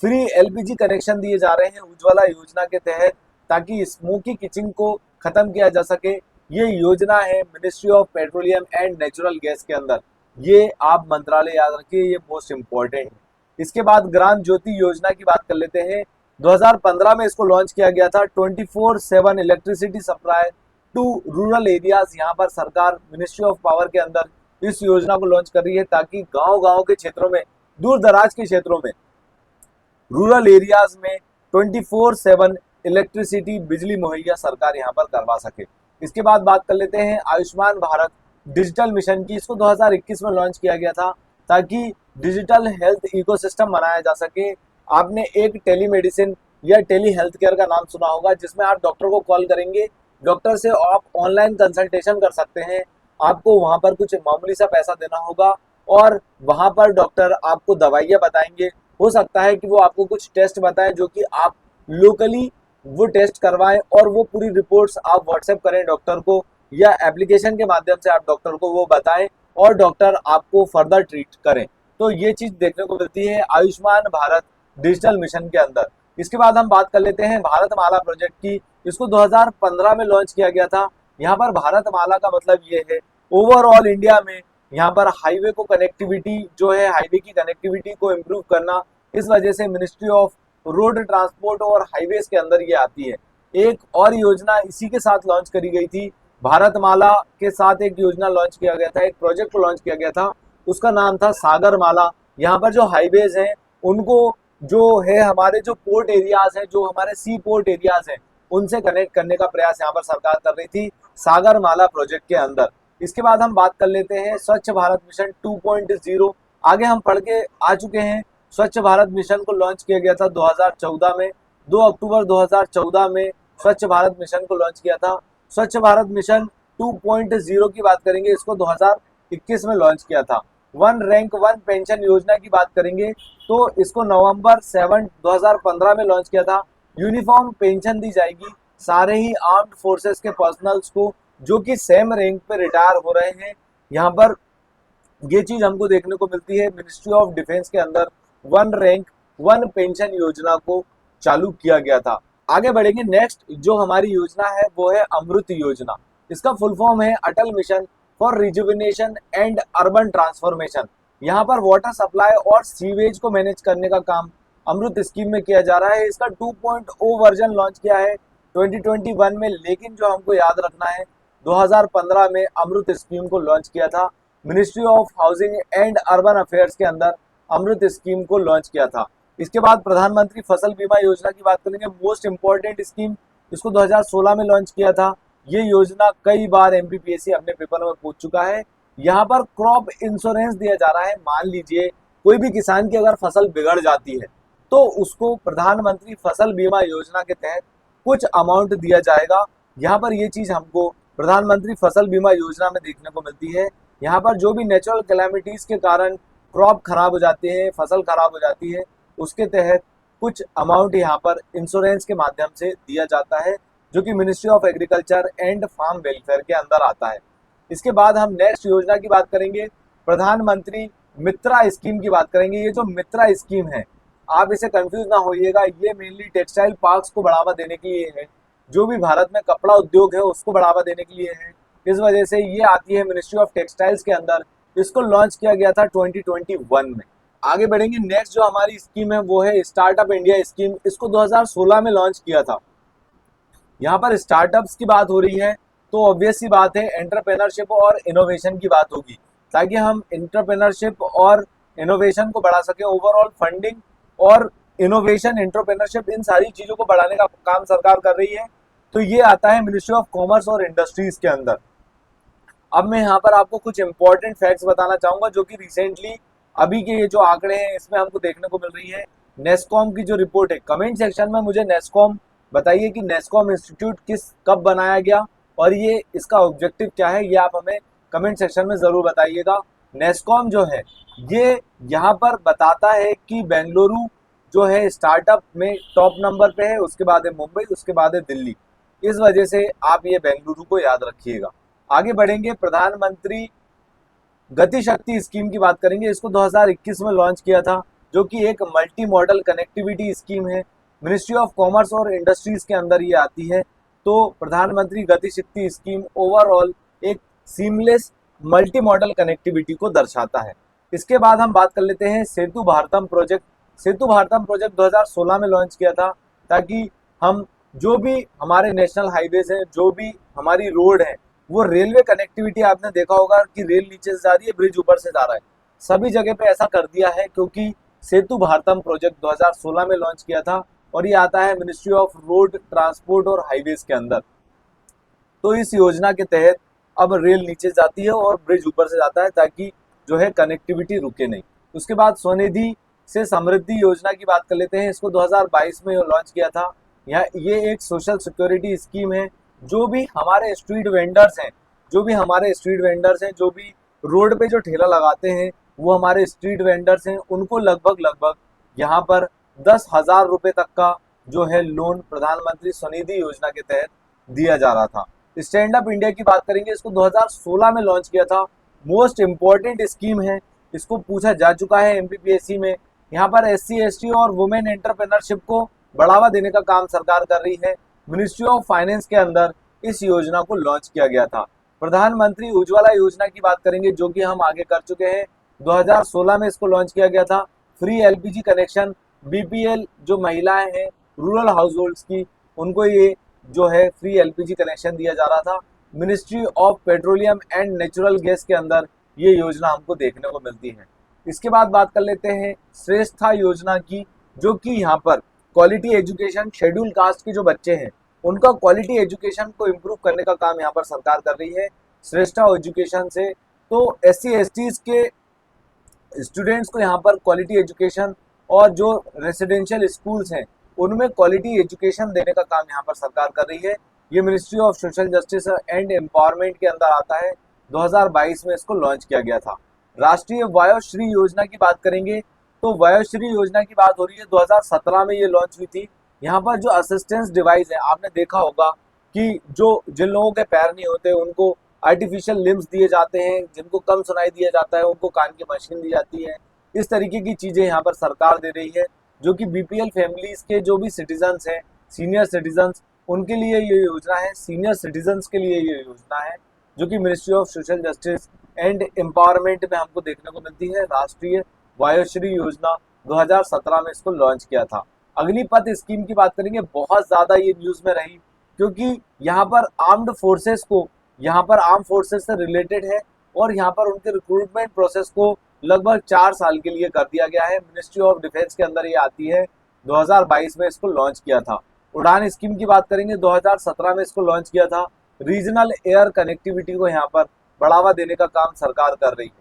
फ्री एलपीजी कनेक्शन दिए जा रहे हैं उज्ज्वला योजना के तहत, ताकि स्मोकी किचन को खत्म किया जा सके। ये योजना है ministry of petroleum and natural gas के अंदर। ये आप मंत्रालय याद रखिए, ये मोस्ट इंपॉर्टेंट है। इसके बाद ग्राम ज्योति योजना की बात कर लेते हैं। 2015 में इसको लॉन्च किया गया था। 24/7 electricity supply to rural areas, यहाँ पर सरकार मिनिस्ट्री ऑफ पावर के अंदर इस योजना को लॉन्च कर रही है ताकि गांव-गांव के क्षेत्रों में, दूर दराज के क्षेत्रों में, रूरल एरियाज में 24/7 इलेक्ट्रिसिटी, बिजली मुहैया सरकार यहाँ पर करवा सके। इसके बाद बात कर लेते हैं आयुष्मान भारत डिजिटल मिशन की। इसको 2021 में लॉन्च किया गया था ताकि डिजिटल हेल्थ इकोसिस्टम बनाया जा सके। आपने एक टेलीमेडिसिन या टेली हेल्थ केयर का नाम सुना होगा, जिसमें आप डॉक्टर को कॉल करेंगे, डॉक्टर से आप ऑनलाइन कंसल्टेशन कर सकते हैं। आपको वहां पर कुछ मामूली सा पैसा देना होगा और वहां पर डॉक्टर आपको दवाइयाँ बताएंगे। हो सकता है कि वो आपको कुछ टेस्ट बताएं जो कि आप लोकली वो टेस्ट करवाएं और वो पूरी रिपोर्ट्स आप व्हाट्सएप करें डॉक्टर को, या एप्लीकेशन के माध्यम से आप डॉक्टर को वो बताएं और डॉक्टर आपको फर्दर ट्रीट करें। तो ये चीज देखने को मिलती है आयुष्मान भारत डिजिटल मिशन के अंदर। इसके बाद हम बात कर लेते हैं भारतमाला प्रोजेक्ट की। इसको 2015 में लॉन्च किया गया था। यहाँ पर भारतमाला का मतलब ये है ओवरऑल इंडिया में यहाँ पर हाईवे को कनेक्टिविटी जो है, हाईवे की कनेक्टिविटी को इम्प्रूव करना। इस वजह से मिनिस्ट्री ऑफ रोड ट्रांसपोर्ट और हाईवेज के अंदर ये आती है। एक और योजना इसी के साथ लॉन्च करी गई थी, भारतमाला के साथ एक योजना लॉन्च किया गया था, एक प्रोजेक्ट लॉन्च किया गया था, उसका नाम था सागरमाला। यहाँ पर जो हाईवेज हैं उनको जो है हमारे जो पोर्ट एरियाज हैं, जो हमारे सी पोर्ट एरियाज हैं, उनसे कनेक्ट करने का प्रयास यहाँ पर सरकार कर रही थी सागरमाला प्रोजेक्ट के अंदर। इसके बाद हम बात कर लेते हैं स्वच्छ भारत मिशन 2.0। आगे हम पढ़ के आ चुके हैं। स्वच्छ भारत मिशन को लॉन्च किया गया था 2014 में, 2 अक्टूबर 2014 में स्वच्छ भारत मिशन को लॉन्च किया था। स्वच्छ भारत मिशन 2.0 की बात करेंगे, इसको 2021 में लॉन्च किया था। वन रैंक वन पेंशन योजना की बात करेंगे तो इसको नवंबर 7 2015 में लॉन्च किया था। यूनिफॉर्म पेंशन दी जाएगी सारे ही आर्म्ड फोर्सेस के पर्सनल्स को जो कि सेम रैंक पे रिटायर हो रहे हैं। यहाँ पर ये चीज हमको देखने को मिलती है। मिनिस्ट्री ऑफ डिफेंस के अंदर वन रैंक वन पेंशन योजना को चालू किया गया था। आगे बढ़ेंगे। नेक्स्ट जो हमारी योजना है वो है अमृत योजना। इसका फुल फॉर्म है Atal mission for rejuvenation and urban transformation. यहाँ पर वाटर सप्लाई और सीवेज को मैनेज करने का काम अमृत स्कीम में किया जा रहा है। इसका 2.0 वर्जन लॉन्च किया है 2021 में, लेकिन जो हमको याद रखना है 2015 में अमृत स्कीम को लॉन्च किया था। Ministry of housing and urban affairs के अंदर अमृत स्कीम को लॉन्च किया था। इसके बाद प्रधानमंत्री फसल बीमा योजना की बात करेंगे, मोस्ट इंपॉर्टेंट स्कीम। इसको 2016 में लॉन्च किया था। ये योजना कई बार एमपीपीएससी अपने पेपर में पूछ चुका है। यहाँ पर क्रॉप इंश्योरेंस दिया जा रहा है। मान लीजिए कोई भी किसान की अगर फसल बिगड़ जाती है तो उसको प्रधानमंत्री फसल बीमा योजना के तहत कुछ अमाउंट दिया जाएगा। यहाँ पर ये चीज हमको प्रधानमंत्री फसल बीमा योजना में देखने को मिलती है। यहाँ पर जो भी नेचुरल कैलामिटीज के कारण क्रॉप खराब हो जाती है, फसल खराब हो जाती है, उसके तहत कुछ अमाउंट यहाँ पर इंश्योरेंस के माध्यम से दिया जाता है, जो कि ministry of agriculture and farm welfare के अंदर आता है। इसके बाद हम नेक्स्ट योजना की बात करेंगे, प्रधानमंत्री मित्रा स्कीम की बात करेंगे। ये जो मित्रा स्कीम है, आप इसे कंफ्यूज ना होइएगा, ये मेनली टेक्सटाइल पार्क्स को बढ़ावा देने के लिए है। जो भी भारत में कपड़ा उद्योग है उसको बढ़ावा देने के लिए है। इस वजह से ये आती है मिनिस्ट्री ऑफ टेक्सटाइल्स के अंदर। इसको लॉन्च किया गया था 2021 में। आगे बढ़ेंगे। नेक्स्ट जो हमारी स्कीम है वो है स्टार्टअप इंडिया स्कीम। इसको 2016 में लॉन्च किया था। यहाँ पर स्टार्टअप्स की बात हो रही है तो ऑब्वियस सी बात है एंटरप्रेन्योरशिप और इनोवेशन की बात होगी, ताकि हम एंटरप्रेन्योरशिप और इनोवेशन को बढ़ा सके। ओवरऑल फंडिंग और इनोवेशन, एंटरप्रेन्योरशिप, इन सारी चीजों को बढ़ाने का काम सरकार कर रही है। तो ये आता है मिनिस्ट्री ऑफ कॉमर्स और इंडस्ट्रीज के अंदर। अब मैं यहाँ पर आपको कुछ इंपॉर्टेंट फैक्ट्स बताना चाहूंगा जो कि रिसेंटली अभी के ये जो आंकड़े हैं इसमें हमको देखने को मिल रही है। नेस्कॉम की जो रिपोर्ट है, कमेंट सेक्शन में मुझे नेस्कॉम बताइए कि नेस्कॉम इंस्टीट्यूट कब बनाया गया और ये इसका ऑब्जेक्टिव क्या है, ये आप हमें कमेंट सेक्शन में जरूर बताइएगा। नेस्कॉम जो है ये यहाँ पर बताता है कि बेंगलुरु जो है स्टार्टअप में टॉप नंबर पे है, उसके बाद है मुंबई, उसके बाद है दिल्ली। इस वजह से आप ये बेंगलुरु को याद रखिएगा। आगे बढ़ेंगे। प्रधानमंत्री गति शक्ति स्कीम की बात करेंगे। इसको 2021 में लॉन्च किया था, जो कि एक मल्टी मॉडल कनेक्टिविटी स्कीम है। मिनिस्ट्री ऑफ कॉमर्स और इंडस्ट्रीज के अंदर ये आती है। तो प्रधानमंत्री गति शक्ति स्कीम ओवरऑल एक सीमलेस मल्टी मॉडल कनेक्टिविटी को दर्शाता है। इसके बाद हम बात कर लेते हैं सेतु भारतम प्रोजेक्ट। सेतु भारतम प्रोजेक्ट 2016 में लॉन्च किया था ताकि हम जो भी हमारे नेशनल हाईवेज हैं, जो भी हमारी रोड है, वो रेलवे कनेक्टिविटी आपने देखा होगा कि रेल नीचे से जा रही है, ब्रिज ऊपर से जा रहा है। सभी जगह पे ऐसा कर दिया है क्योंकि सेतु भारतम प्रोजेक्ट 2016 में लॉन्च किया था और ये आता है मिनिस्ट्री ऑफ रोड ट्रांसपोर्ट और हाईवेज के अंदर। तो इस योजना के तहत अब रेल नीचे जाती है और ब्रिज ऊपर से जाता है ताकि जो है कनेक्टिविटी रुके नहीं। उसके बाद स्वनिधि से समृद्धि योजना की बात कर लेते हैं। इसको 2022 में लॉन्च किया था। ये एक सोशल सिक्योरिटी स्कीम है। जो भी हमारे स्ट्रीट वेंडर्स हैं, जो भी रोड पे जो ठेला लगाते हैं, वो हमारे स्ट्रीट वेंडर्स हैं, उनको लगभग लगभग यहाँ पर 10,000 रुपये तक का जो है लोन प्रधानमंत्री स्वनिधि योजना के तहत दिया जा रहा था। स्टैंड अप इंडिया की बात करेंगे, इसको 2016 में लॉन्च किया था। मोस्ट इम्पॉर्टेंट स्कीम है, इसको पूछा जा चुका है एमपीपीएससी में। यहाँ पर SC ST और वुमेन एंटरप्रेन्योरशिप को बढ़ावा देने का काम सरकार कर रही है। मिनिस्ट्री ऑफ फाइनेंस के अंदर इस योजना को लॉन्च किया गया था। प्रधानमंत्री उज्ज्वला योजना की बात करेंगे, जो कि हम आगे कर चुके हैं। 2016 में इसको लॉन्च किया गया था। फ्री LPG कनेक्शन, BPL जो महिलाएं हैं रूरल हाउस होल्ड्स की, उनको ये जो है फ्री LPG कनेक्शन दिया जा रहा था। Ministry of petroleum and natural gas के अंदर ये योजना हमको देखने को मिलती है। इसके बाद बात कर लेते हैं श्रेष्ठा योजना की, जो कि यहाँ पर क्वालिटी एजुकेशन, शेड्यूल कास्ट के जो बच्चे हैं उनका क्वालिटी एजुकेशन को इम्प्रूव करने का काम यहाँ पर सरकार कर रही है श्रेष्ठा एजुकेशन से। तो SC STs के स्टूडेंट्स को यहाँ पर क्वालिटी एजुकेशन और जो रेसिडेंशियल स्कूल्स हैं उनमें क्वालिटी एजुकेशन देने का काम यहाँ पर सरकार कर रही है। ये ministry of social justice and empowerment के अंदर आता है। 2022 में इसको लॉन्च किया गया था। राष्ट्रीय वयोश्री योजना की बात करेंगे तो वयोश्री योजना की बात हो रही है, 2017 में ये लॉन्च हुई थी। यहाँ पर जो असिस्टेंस डिवाइस है, आपने देखा होगा कि जो जिन लोगों के पैर नहीं होते उनको आर्टिफिशियल लिम्स दिए जाते हैं, जिनको कम सुनाई दिया जाता है उनको कान की मशीन दी जाती है। इस तरीके की चीज़ें यहाँ पर सरकार दे रही है, जो कि BPL फैमिलीज के जो भी सिटीजन्स हैं, सीनियर सिटीजन्स, उनके लिए ये योजना है। सीनियर सिटीजन्स के लिए ये योजना है, जो कि ministry of social justice and empowerment में हमको देखने को मिलती है। राष्ट्रीय वयोश्री योजना 2017 में इसको लॉन्च किया था। अग्निपथ स्कीम की बात करेंगे, बहुत ज़्यादा ये न्यूज़ में रही क्योंकि यहाँ पर आर्म्ड फोर्सेस को, यहाँ पर आर्म फोर्सेस से रिलेटेड है और यहाँ पर उनके रिक्रूटमेंट प्रोसेस को लगभग 4 साल के लिए कर दिया गया है। मिनिस्ट्री ऑफ डिफेंस के अंदर ये आती है। 2022 में इसको लॉन्च किया था। उड़ान स्कीम की बात करेंगे, 2017 में इसको लॉन्च किया था। रीजनल एयर कनेक्टिविटी को यहाँ पर बढ़ावा देने का काम सरकार कर रही है।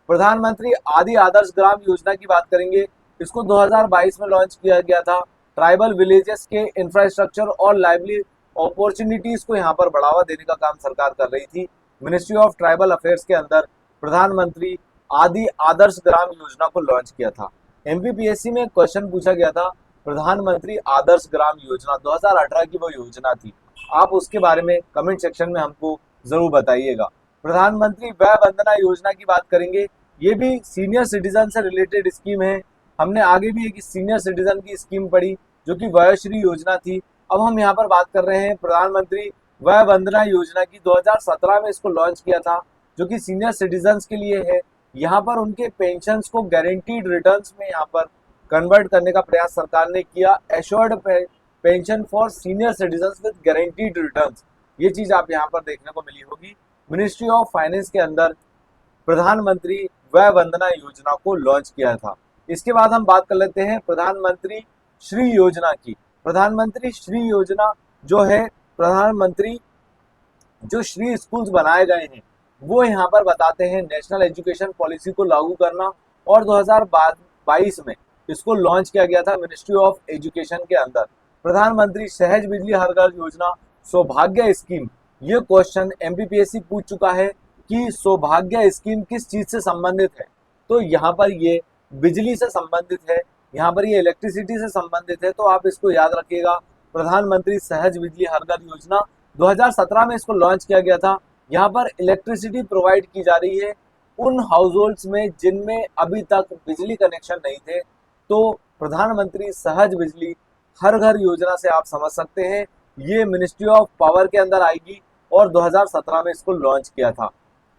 प्रधानमंत्री आदि आदर्श ग्राम योजना की बात करेंगे, इसको 2022 में लॉन्च किया गया था। ट्राइबल विलेजेस के इंफ्रास्ट्रक्चर और लाइवली अपॉर्चुनिटीज को यहाँ पर बढ़ावा देने का काम सरकार कर रही थी। मिनिस्ट्री ऑफ ट्राइबल अफेयर्स के अंदर प्रधानमंत्री आदि आदर्श ग्राम योजना को लॉन्च किया था। एमपीपीएससी में क्वेश्चन पूछा गया था, प्रधानमंत्री आदर्श ग्राम योजना 2018 की वो योजना थी, आप उसके बारे में कमेंट सेक्शन में हमको जरूर बताइएगा। प्रधानमंत्री वय वंदना योजना की बात करेंगे, ये भी सीनियर सिटीजन से रिलेटेड स्कीम है। हमने आगे भी एक सीनियर सिटीजन की स्कीम पढ़ी जो कि वयोश्री योजना थी। अब हम यहाँ पर बात कर रहे हैं प्रधानमंत्री वय वंदना योजना की। 2017 में इसको लॉन्च किया था, जो कि सीनियर सिटीजन्स के लिए है। यहाँ पर उनके पेंशन्स को गारंटीड रिटर्न्स में यहाँ पर कन्वर्ट करने का प्रयास सरकार ने किया। Assured pension for senior citizens with guaranteed returns, ये चीज़ आप यहाँ पर देखने को मिली होगी। मिनिस्ट्री ऑफ फाइनेंस के अंदर प्रधानमंत्री वय वंदना योजना को लॉन्च किया था। इसके बाद हम बात कर लेते हैं प्रधानमंत्री श्री योजना की। प्रधानमंत्री श्री योजना जो है, प्रधानमंत्री जो श्री स्कूल्स बनाए गए हैं वो यहाँ पर बताते हैं नेशनल एजुकेशन पॉलिसी को लागू करना, और 2022 में इसको लॉन्च किया गया था मिनिस्ट्री ऑफ एजुकेशन के अंदर। प्रधानमंत्री सहज बिजली हर घर योजना, सौभाग्य स्कीम, ये क्वेश्चन एमपीपीएससी पूछ चुका है कि सौभाग्य स्कीम किस चीज से संबंधित है। तो यहाँ पर ये बिजली से संबंधित है, यहाँ पर ये इलेक्ट्रिसिटी से संबंधित है, तो आप इसको याद रखिएगा। प्रधानमंत्री सहज बिजली हर घर योजना 2017 में इसको लॉन्च किया गया था। यहाँ पर इलेक्ट्रिसिटी प्रोवाइड की जा रही है उन हाउस होल्ड्स में जिनमें अभी तक बिजली कनेक्शन नहीं थे। तो प्रधानमंत्री सहज बिजली हर घर योजना से आप समझ सकते हैं ये मिनिस्ट्री ऑफ पावर के अंदर आएगी और 2017 में इसको लॉन्च किया था।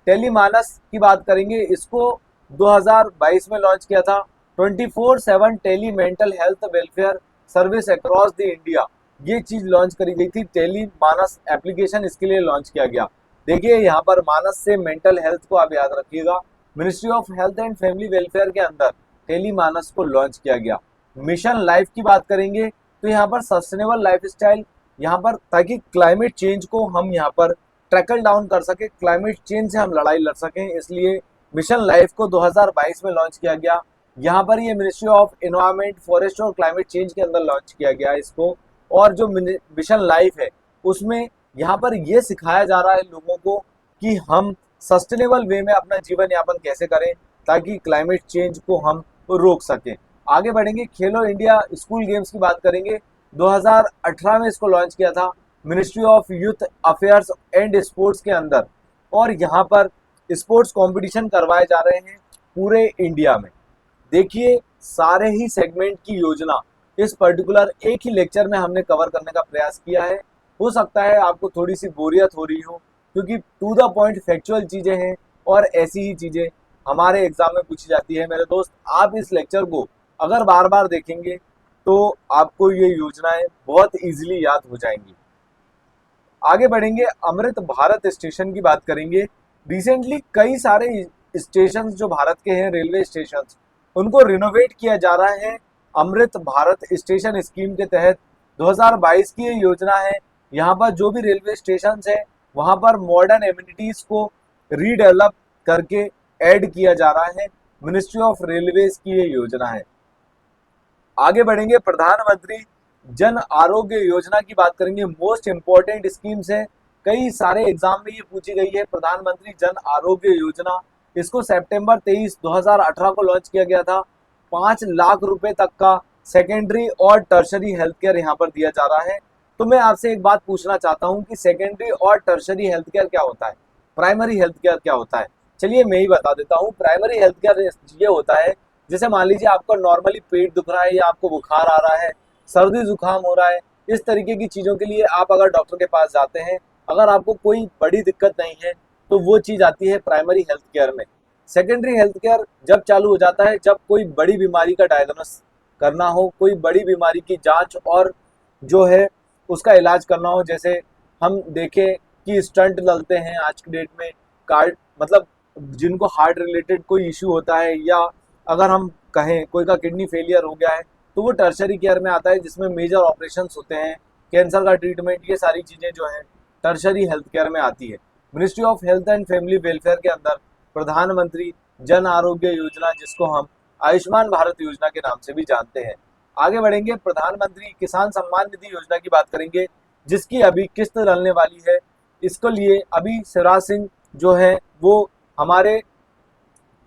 टेलीमानस की बात करेंगे, इसको 2022 में लॉन्च किया था। 24/7 tele mental health welfare service across the India, ये चीज लॉन्च करी गई थी। टेली मानस एप्लीकेशन इसके लिए लॉन्च किया गया। देखिए यहाँ पर मानस से मेंटल हेल्थ को आप याद रखिएगा। Ministry of health and family welfare के अंदर टेली मानस को लॉन्च किया गया। मिशन लाइफ की बात करेंगे तो यहाँ पर सस्टेनेबल लाइफस्टाइल, यहाँ पर ताकि क्लाइमेट चेंज को हम यहाँ पर ट्रैकल डाउन कर सके, क्लाइमेट चेंज से हम लड़ाई लड़ सकें, इसलिए मिशन लाइफ को 2022 में लॉन्च किया गया। यहाँ पर ये मिनिस्ट्री ऑफ एनवायरमेंट, फॉरेस्ट और क्लाइमेट चेंज के अंदर लॉन्च किया गया इसको। और जो मिशन लाइफ है उसमें यहाँ पर ये सिखाया जा रहा है लोगों को कि हम सस्टेनेबल वे में अपना जीवन यापन कैसे करें ताकि क्लाइमेट चेंज को हम रोक सकें। आगे बढ़ेंगे, खेलो इंडिया स्कूल गेम्स की बात करेंगे। 2018 में इसको लॉन्च किया था ministry of youth affairs and sports के अंदर। और यहाँ पर स्पोर्ट्स कंपटीशन करवाए जा रहे हैं पूरे इंडिया में। देखिए सारे ही सेगमेंट की योजना इस पर्टिकुलर एक ही लेक्चर में हमने कवर करने का प्रयास किया है। हो सकता है आपको थोड़ी सी बोरियत हो रही हो, क्योंकि टू द पॉइंट फैक्चुअल चीज़ें हैं और ऐसी ही चीज़ें हमारे एग्जाम में पूछी जाती है। मेरे दोस्त, आप इस लेक्चर को अगर बार बार देखेंगे तो आपको ये योजनाएं बहुत इजीली याद हो जाएंगी। आगे बढ़ेंगे, अमृत भारत स्टेशन की बात करेंगे। रिसेंटली कई सारे स्टेशन जो भारत के हैं, रेलवे स्टेशन, उनको रिनोवेट किया जा रहा है अमृत भारत स्टेशन स्कीम के तहत। 2022 की ये योजना है। यहाँ पर जो भी रेलवे स्टेशन है वहाँ पर मॉडर्न एमिनिटीज को रीडेवलप करके ऐड किया जा रहा है। मिनिस्ट्री ऑफ रेलवेज की ये योजना है। आगे बढ़ेंगे, प्रधानमंत्री जन आरोग्य योजना की बात करेंगे। मोस्ट इंपॉर्टेंट स्कीम्स है, कई सारे एग्जाम में ये पूछी गई है। प्रधानमंत्री जन आरोग्य योजना, इसको सितंबर 23, 2018 को लॉन्च किया गया था। 5 लाख रुपए तक का सेकेंडरी और टर्शरी हेल्थ केयर यहाँ पर दिया जा रहा है। तो मैं आपसे एक बात पूछना चाहता हूँ कि सेकेंडरी और टर्शरी हेल्थ केयर क्या होता है, प्राइमरी हेल्थ केयर क्या होता है। चलिए मैं ही बता देता हूँ। प्राइमरी हेल्थ केयर ये होता है, जैसे मान लीजिए आपको नॉर्मली पेट दुख रहा है या आपको बुखार आ रहा है, सर्दी जुकाम हो रहा है, इस तरीके की चीज़ों के लिए आप अगर डॉक्टर के पास जाते हैं, अगर आपको कोई बड़ी दिक्कत नहीं है तो वो चीज़ आती है प्राइमरी हेल्थ केयर में। सेकेंडरी हेल्थ केयर जब चालू हो जाता है जब कोई बड़ी बीमारी का डायग्नोस करना हो, कोई बड़ी बीमारी की जांच और जो है उसका इलाज करना हो। जैसे हम देखें कि स्टंट लगते हैं आज की डेट में, कार्ड मतलब जिनको हार्ट रिलेटेड कोई इशू होता है, या अगर हम कहें कोई का किडनी फेलियर हो गया है तो वो टर्शरी केयर में आता है, जिसमें मेजर ऑपरेशंस होते हैं, कैंसर का ट्रीटमेंट, ये सारी चीज़ें जो हैं टर्शरी हेल्थ केयर में आती है। Ministry of health and family welfare के अंदर प्रधानमंत्री जन आरोग्य योजना, जिसको हम आयुष्मान भारत योजना के नाम से भी जानते हैं। आगे बढ़ेंगे, प्रधानमंत्री किसान सम्मान निधि योजना की बात करेंगे, जिसकी अभी किस्त डलने वाली है। इसके लिए अभी शिवराज सिंह जो है वो हमारे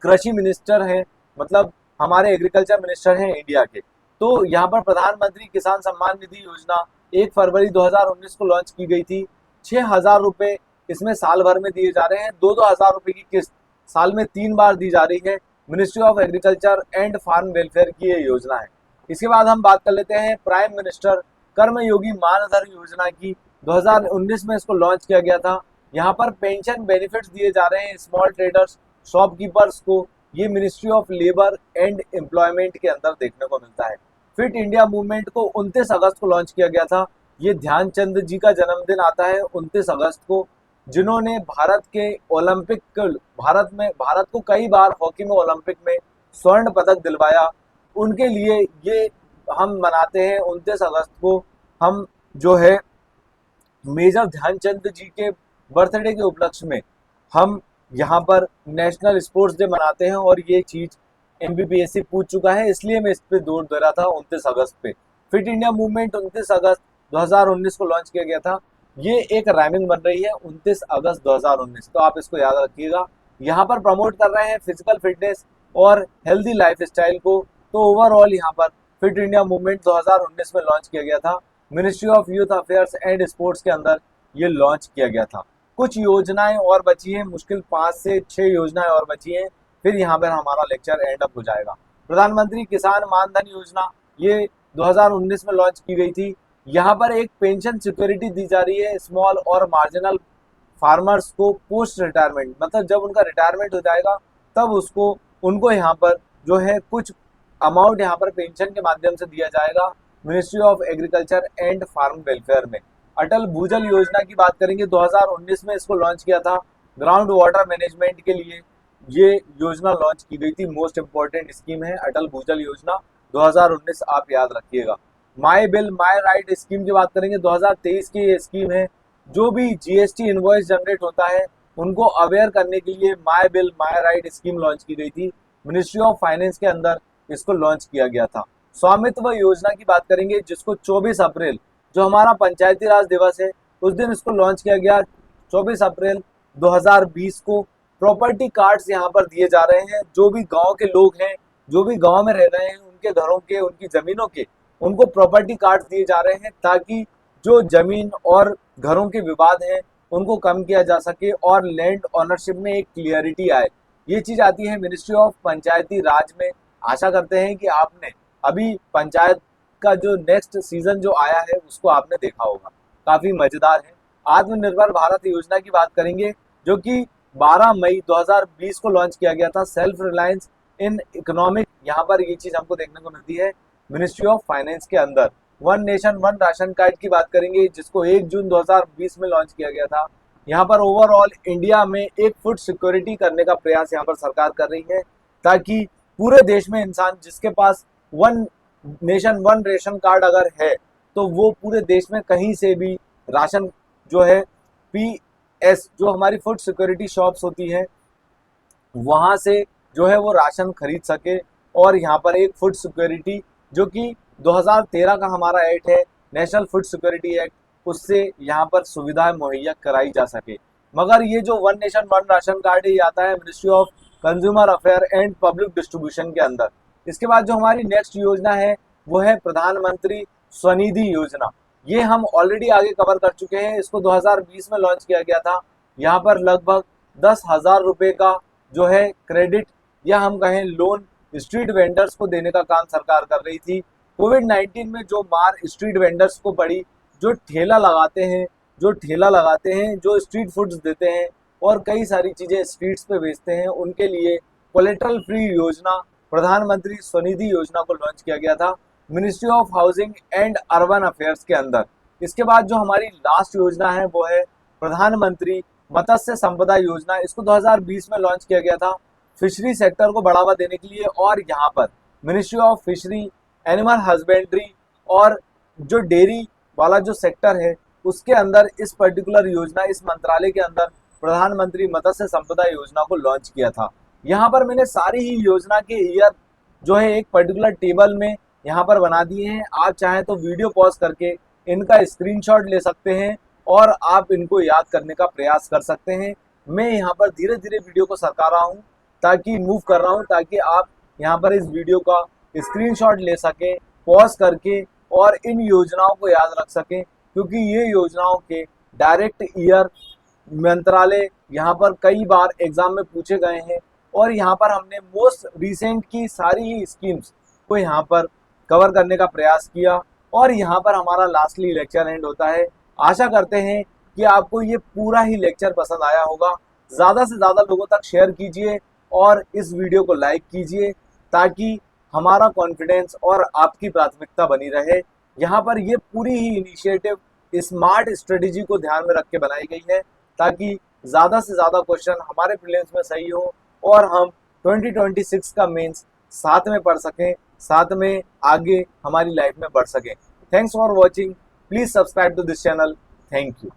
कृषि मिनिस्टर हैं, मतलब हमारे एग्रीकल्चर मिनिस्टर हैं इंडिया के। तो यहाँ पर प्रधानमंत्री किसान सम्मान निधि योजना 1 फरवरी 2019 को लॉन्च की गई थी। 6,000 रुपये इसमें साल भर में दिए जा रहे हैं। 2-2 हज़ार रुपये की किस्त साल में 3 बार दी जा रही है। Ministry of agriculture and farm welfare की ये योजना है। इसके बाद हम बात कर लेते हैं प्राइम मिनिस्टर कर्मयोगी मानधन योजना की। 2019 में इसको लॉन्च किया गया था। यहाँ पर पेंशन बेनिफिट्स दिए जा रहे हैं स्मॉल ट्रेडर्स, शॉपकीपर्स को। ये ministry of labour and employment के अंदर देखने को मिलता है। फिट इंडिया मूवमेंट को 29 अगस्त को लॉन्च किया गया था। ये ध्यानचंद जी का जन्मदिन आता है 29 अगस्त को, जिन्होंने भारत के ओलंपिक, भारत को कई बार हॉकी में ओलंपिक में स्वर्ण पदक दिलवाया। उनके लिए ये हम मनाते हैं 29 अगस्त को। हम जो है मेजर ध्यानचंद जी के बर्थडे के उपलक्ष्य में हम यहाँ पर नेशनल स्पोर्ट्स डे मनाते हैं, और ये चीज़ एमबीपीएससी पूछ चुका है, इसलिए मैं इस पर जोर दे रहा था 29 अगस्त पे। फिट इंडिया मूवमेंट 29 अगस्त 2019 को लॉन्च किया गया था। ये एक राइमिंग बन रही है 29 अगस्त 2019, तो आप इसको याद रखिएगा। यहाँ पर प्रमोट कर रहे हैं फिजिकल फिटनेस और हेल्दी लाइफस्टाइल को। तो ओवरऑल यहाँ पर फिट इंडिया मूवमेंट 2019 में लॉन्च किया गया था। Ministry of youth affairs and sports के अंदर ये लॉन्च किया गया था। कुछ योजनाएं और बची हैं, मुश्किल 5 से 6 योजनाएं और बची हैं, फिर यहाँ पर हमारा लेक्चर एंड अप हो जाएगा। प्रधानमंत्री किसान मानधन योजना ये 2019 में लॉन्च की गई थी। यहाँ पर एक पेंशन सिक्योरिटी दी जा रही है स्मॉल और मार्जिनल फार्मर्स को पोस्ट रिटायरमेंट, मतलब जब उनका रिटायरमेंट हो जाएगा तब उनको यहाँ पर जो है कुछ अमाउंट यहाँ पर पेंशन के माध्यम से दिया जाएगा। Ministry of agriculture and farm welfare में। अटल भूजल योजना की बात करेंगे, 2019 में इसको लॉन्च किया था। ग्राउंड वाटर मैनेजमेंट के लिए ये योजना लॉन्च की गई थी। मोस्ट इंपॉर्टेंट स्कीम है अटल भूजल योजना 2019, आप याद रखिएगा। My bill my right scheme की बात करेंगे, 2023 की ये स्कीम है। जो भी जीएसटी इनवॉइस जनरेट होता है उनको अवेयर करने के लिए my bill my right scheme launch की गई थी। मिनिस्ट्री ऑफ फाइनेंस के अंदर इसको लॉन्च किया गया था। स्वामित्व योजना की बात करेंगे, जिसको 24 अप्रैल जो हमारा पंचायती राज दिवस है उस दिन इसको लॉन्च किया गया। 24 अप्रैल 2020 को प्रॉपर्टी कार्ड्स यहाँ पर दिए जा रहे हैं। जो भी गांव के लोग हैं, जो भी गांव में रह रहे हैं, उनके घरों के, उनकी जमीनों के, उनको प्रॉपर्टी कार्ड्स दिए जा रहे हैं ताकि जो जमीन और घरों के विवाद हैं उनको कम किया जा सके और लैंड ओनरशिप में एक क्लियरिटी आए। ये चीज आती है मिनिस्ट्री ऑफ पंचायती राज में। आशा करते हैं कि आपने अभी पंचायत का जो नेक्स्ट सीजन जो आया है उसको आपने देखा होगा, काफी मजेदार है। आत्मनिर्भर भारत योजना की बात करेंगे, जो कि 12 मई 2020 को लॉन्च किया गया था। सेल्फ रिलायंस इन इकोनॉमिक, यहाँ पर ये चीज हमको देखने को मिलती है मिनिस्ट्री ऑफ फाइनेंस के अंदर। One nation one ration card की बात करेंगे, जिसको 1 जून 2020 में लॉन्च किया गया था। यहाँ पर ओवरऑल इंडिया में एक फूड सिक्योरिटी करने का प्रयास यहाँ पर सरकार कर रही है, ताकि पूरे देश में इंसान जिसके पास one nation one ration card अगर है तो वो पूरे देश में कहीं से भी राशन जो है पीएस, जो हमारी फूड सिक्योरिटी शॉप्स होती हैं, वहां से जो है वो राशन खरीद सके। और यहाँ पर एक फूड सिक्योरिटी जो कि 2013 का हमारा एक्ट है, नेशनल फूड सिक्योरिटी एक्ट, उससे यहाँ पर सुविधाएं मुहैया कराई जा सके। मगर ये जो one nation one ration card है ये आता है ministry of consumer affair and public distribution के अंदर। इसके बाद जो हमारी नेक्स्ट योजना है वो है प्रधानमंत्री स्वनिधि योजना। ये हम ऑलरेडी आगे कवर कर चुके हैं, इसको 2020 में लॉन्च किया गया था। यहाँ पर लगभग 10,000 रुपए का जो है क्रेडिट या हम कहें लोन स्ट्रीट वेंडर्स को देने का काम सरकार कर रही थी। कोविड-19 में जो मार स्ट्रीट वेंडर्स को पड़ी, जो ठेला लगाते हैं, जो स्ट्रीट फूड्स देते हैं और कई सारी चीजें स्ट्रीट्स पे बेचते हैं, उनके लिए कोलेटरल फ्री योजना प्रधानमंत्री स्वनिधि योजना को लॉन्च किया गया था ministry of housing and urban affairs के अंदर। इसके बाद जो हमारी लास्ट योजना है वो है प्रधानमंत्री मत्स्य संपदा योजना। इसको 2020 में लॉन्च किया गया था फिशरी सेक्टर को बढ़ावा देने के लिए। और यहाँ पर ministry of fishery, animal husbandry और जो डेयरी वाला जो सेक्टर है उसके अंदर इस पर्टिकुलर योजना, इस मंत्रालय के अंदर प्रधानमंत्री मत्स्य संपदा योजना को लॉन्च किया था। यहाँ पर मैंने सारी ही योजना के ईयर जो है एक पर्टिकुलर टेबल में यहाँ पर बना दिए हैं। आप चाहें तो वीडियो पॉज करके इनका स्क्रीनशॉट ले सकते हैं और आप इनको याद करने का प्रयास कर सकते हैं। मैं यहाँ पर धीरे धीरे वीडियो को सरका रहा हूँ, ताकि मूव कर रहा हूँ, ताकि आप यहाँ पर इस वीडियो का स्क्रीनशॉट ले सकें पॉज करके और इन योजनाओं को याद रख सकें, क्योंकि ये योजनाओं के डायरेक्ट ईयर मंत्रालय यहाँ पर कई बार एग्जाम में पूछे गए हैं। और यहाँ पर हमने मोस्ट रिसेंट की सारी ही स्कीम्स को यहाँ पर कवर करने का प्रयास किया और यहाँ पर हमारा लास्टली लेक्चर एंड होता है। आशा करते हैं कि आपको ये पूरा ही लेक्चर पसंद आया होगा। ज़्यादा से ज़्यादा लोगों तक शेयर कीजिए और इस वीडियो को लाइक कीजिए, ताकि हमारा कॉन्फिडेंस और आपकी प्राथमिकता बनी रहे। यहाँ पर ये पूरी ही इनिशिएटिव स्मार्ट स्ट्रेटेजी को ध्यान में रख के बनाई गई है, ताकि ज़्यादा से ज़्यादा क्वेश्चन हमारे प्रीलिम्स में सही हो और हम 2026 का मेंस साथ में पढ़ सकें, साथ में आगे हमारी लाइफ में बढ़ सकें। Thanks for watching, please subscribe to this channel. Thank you.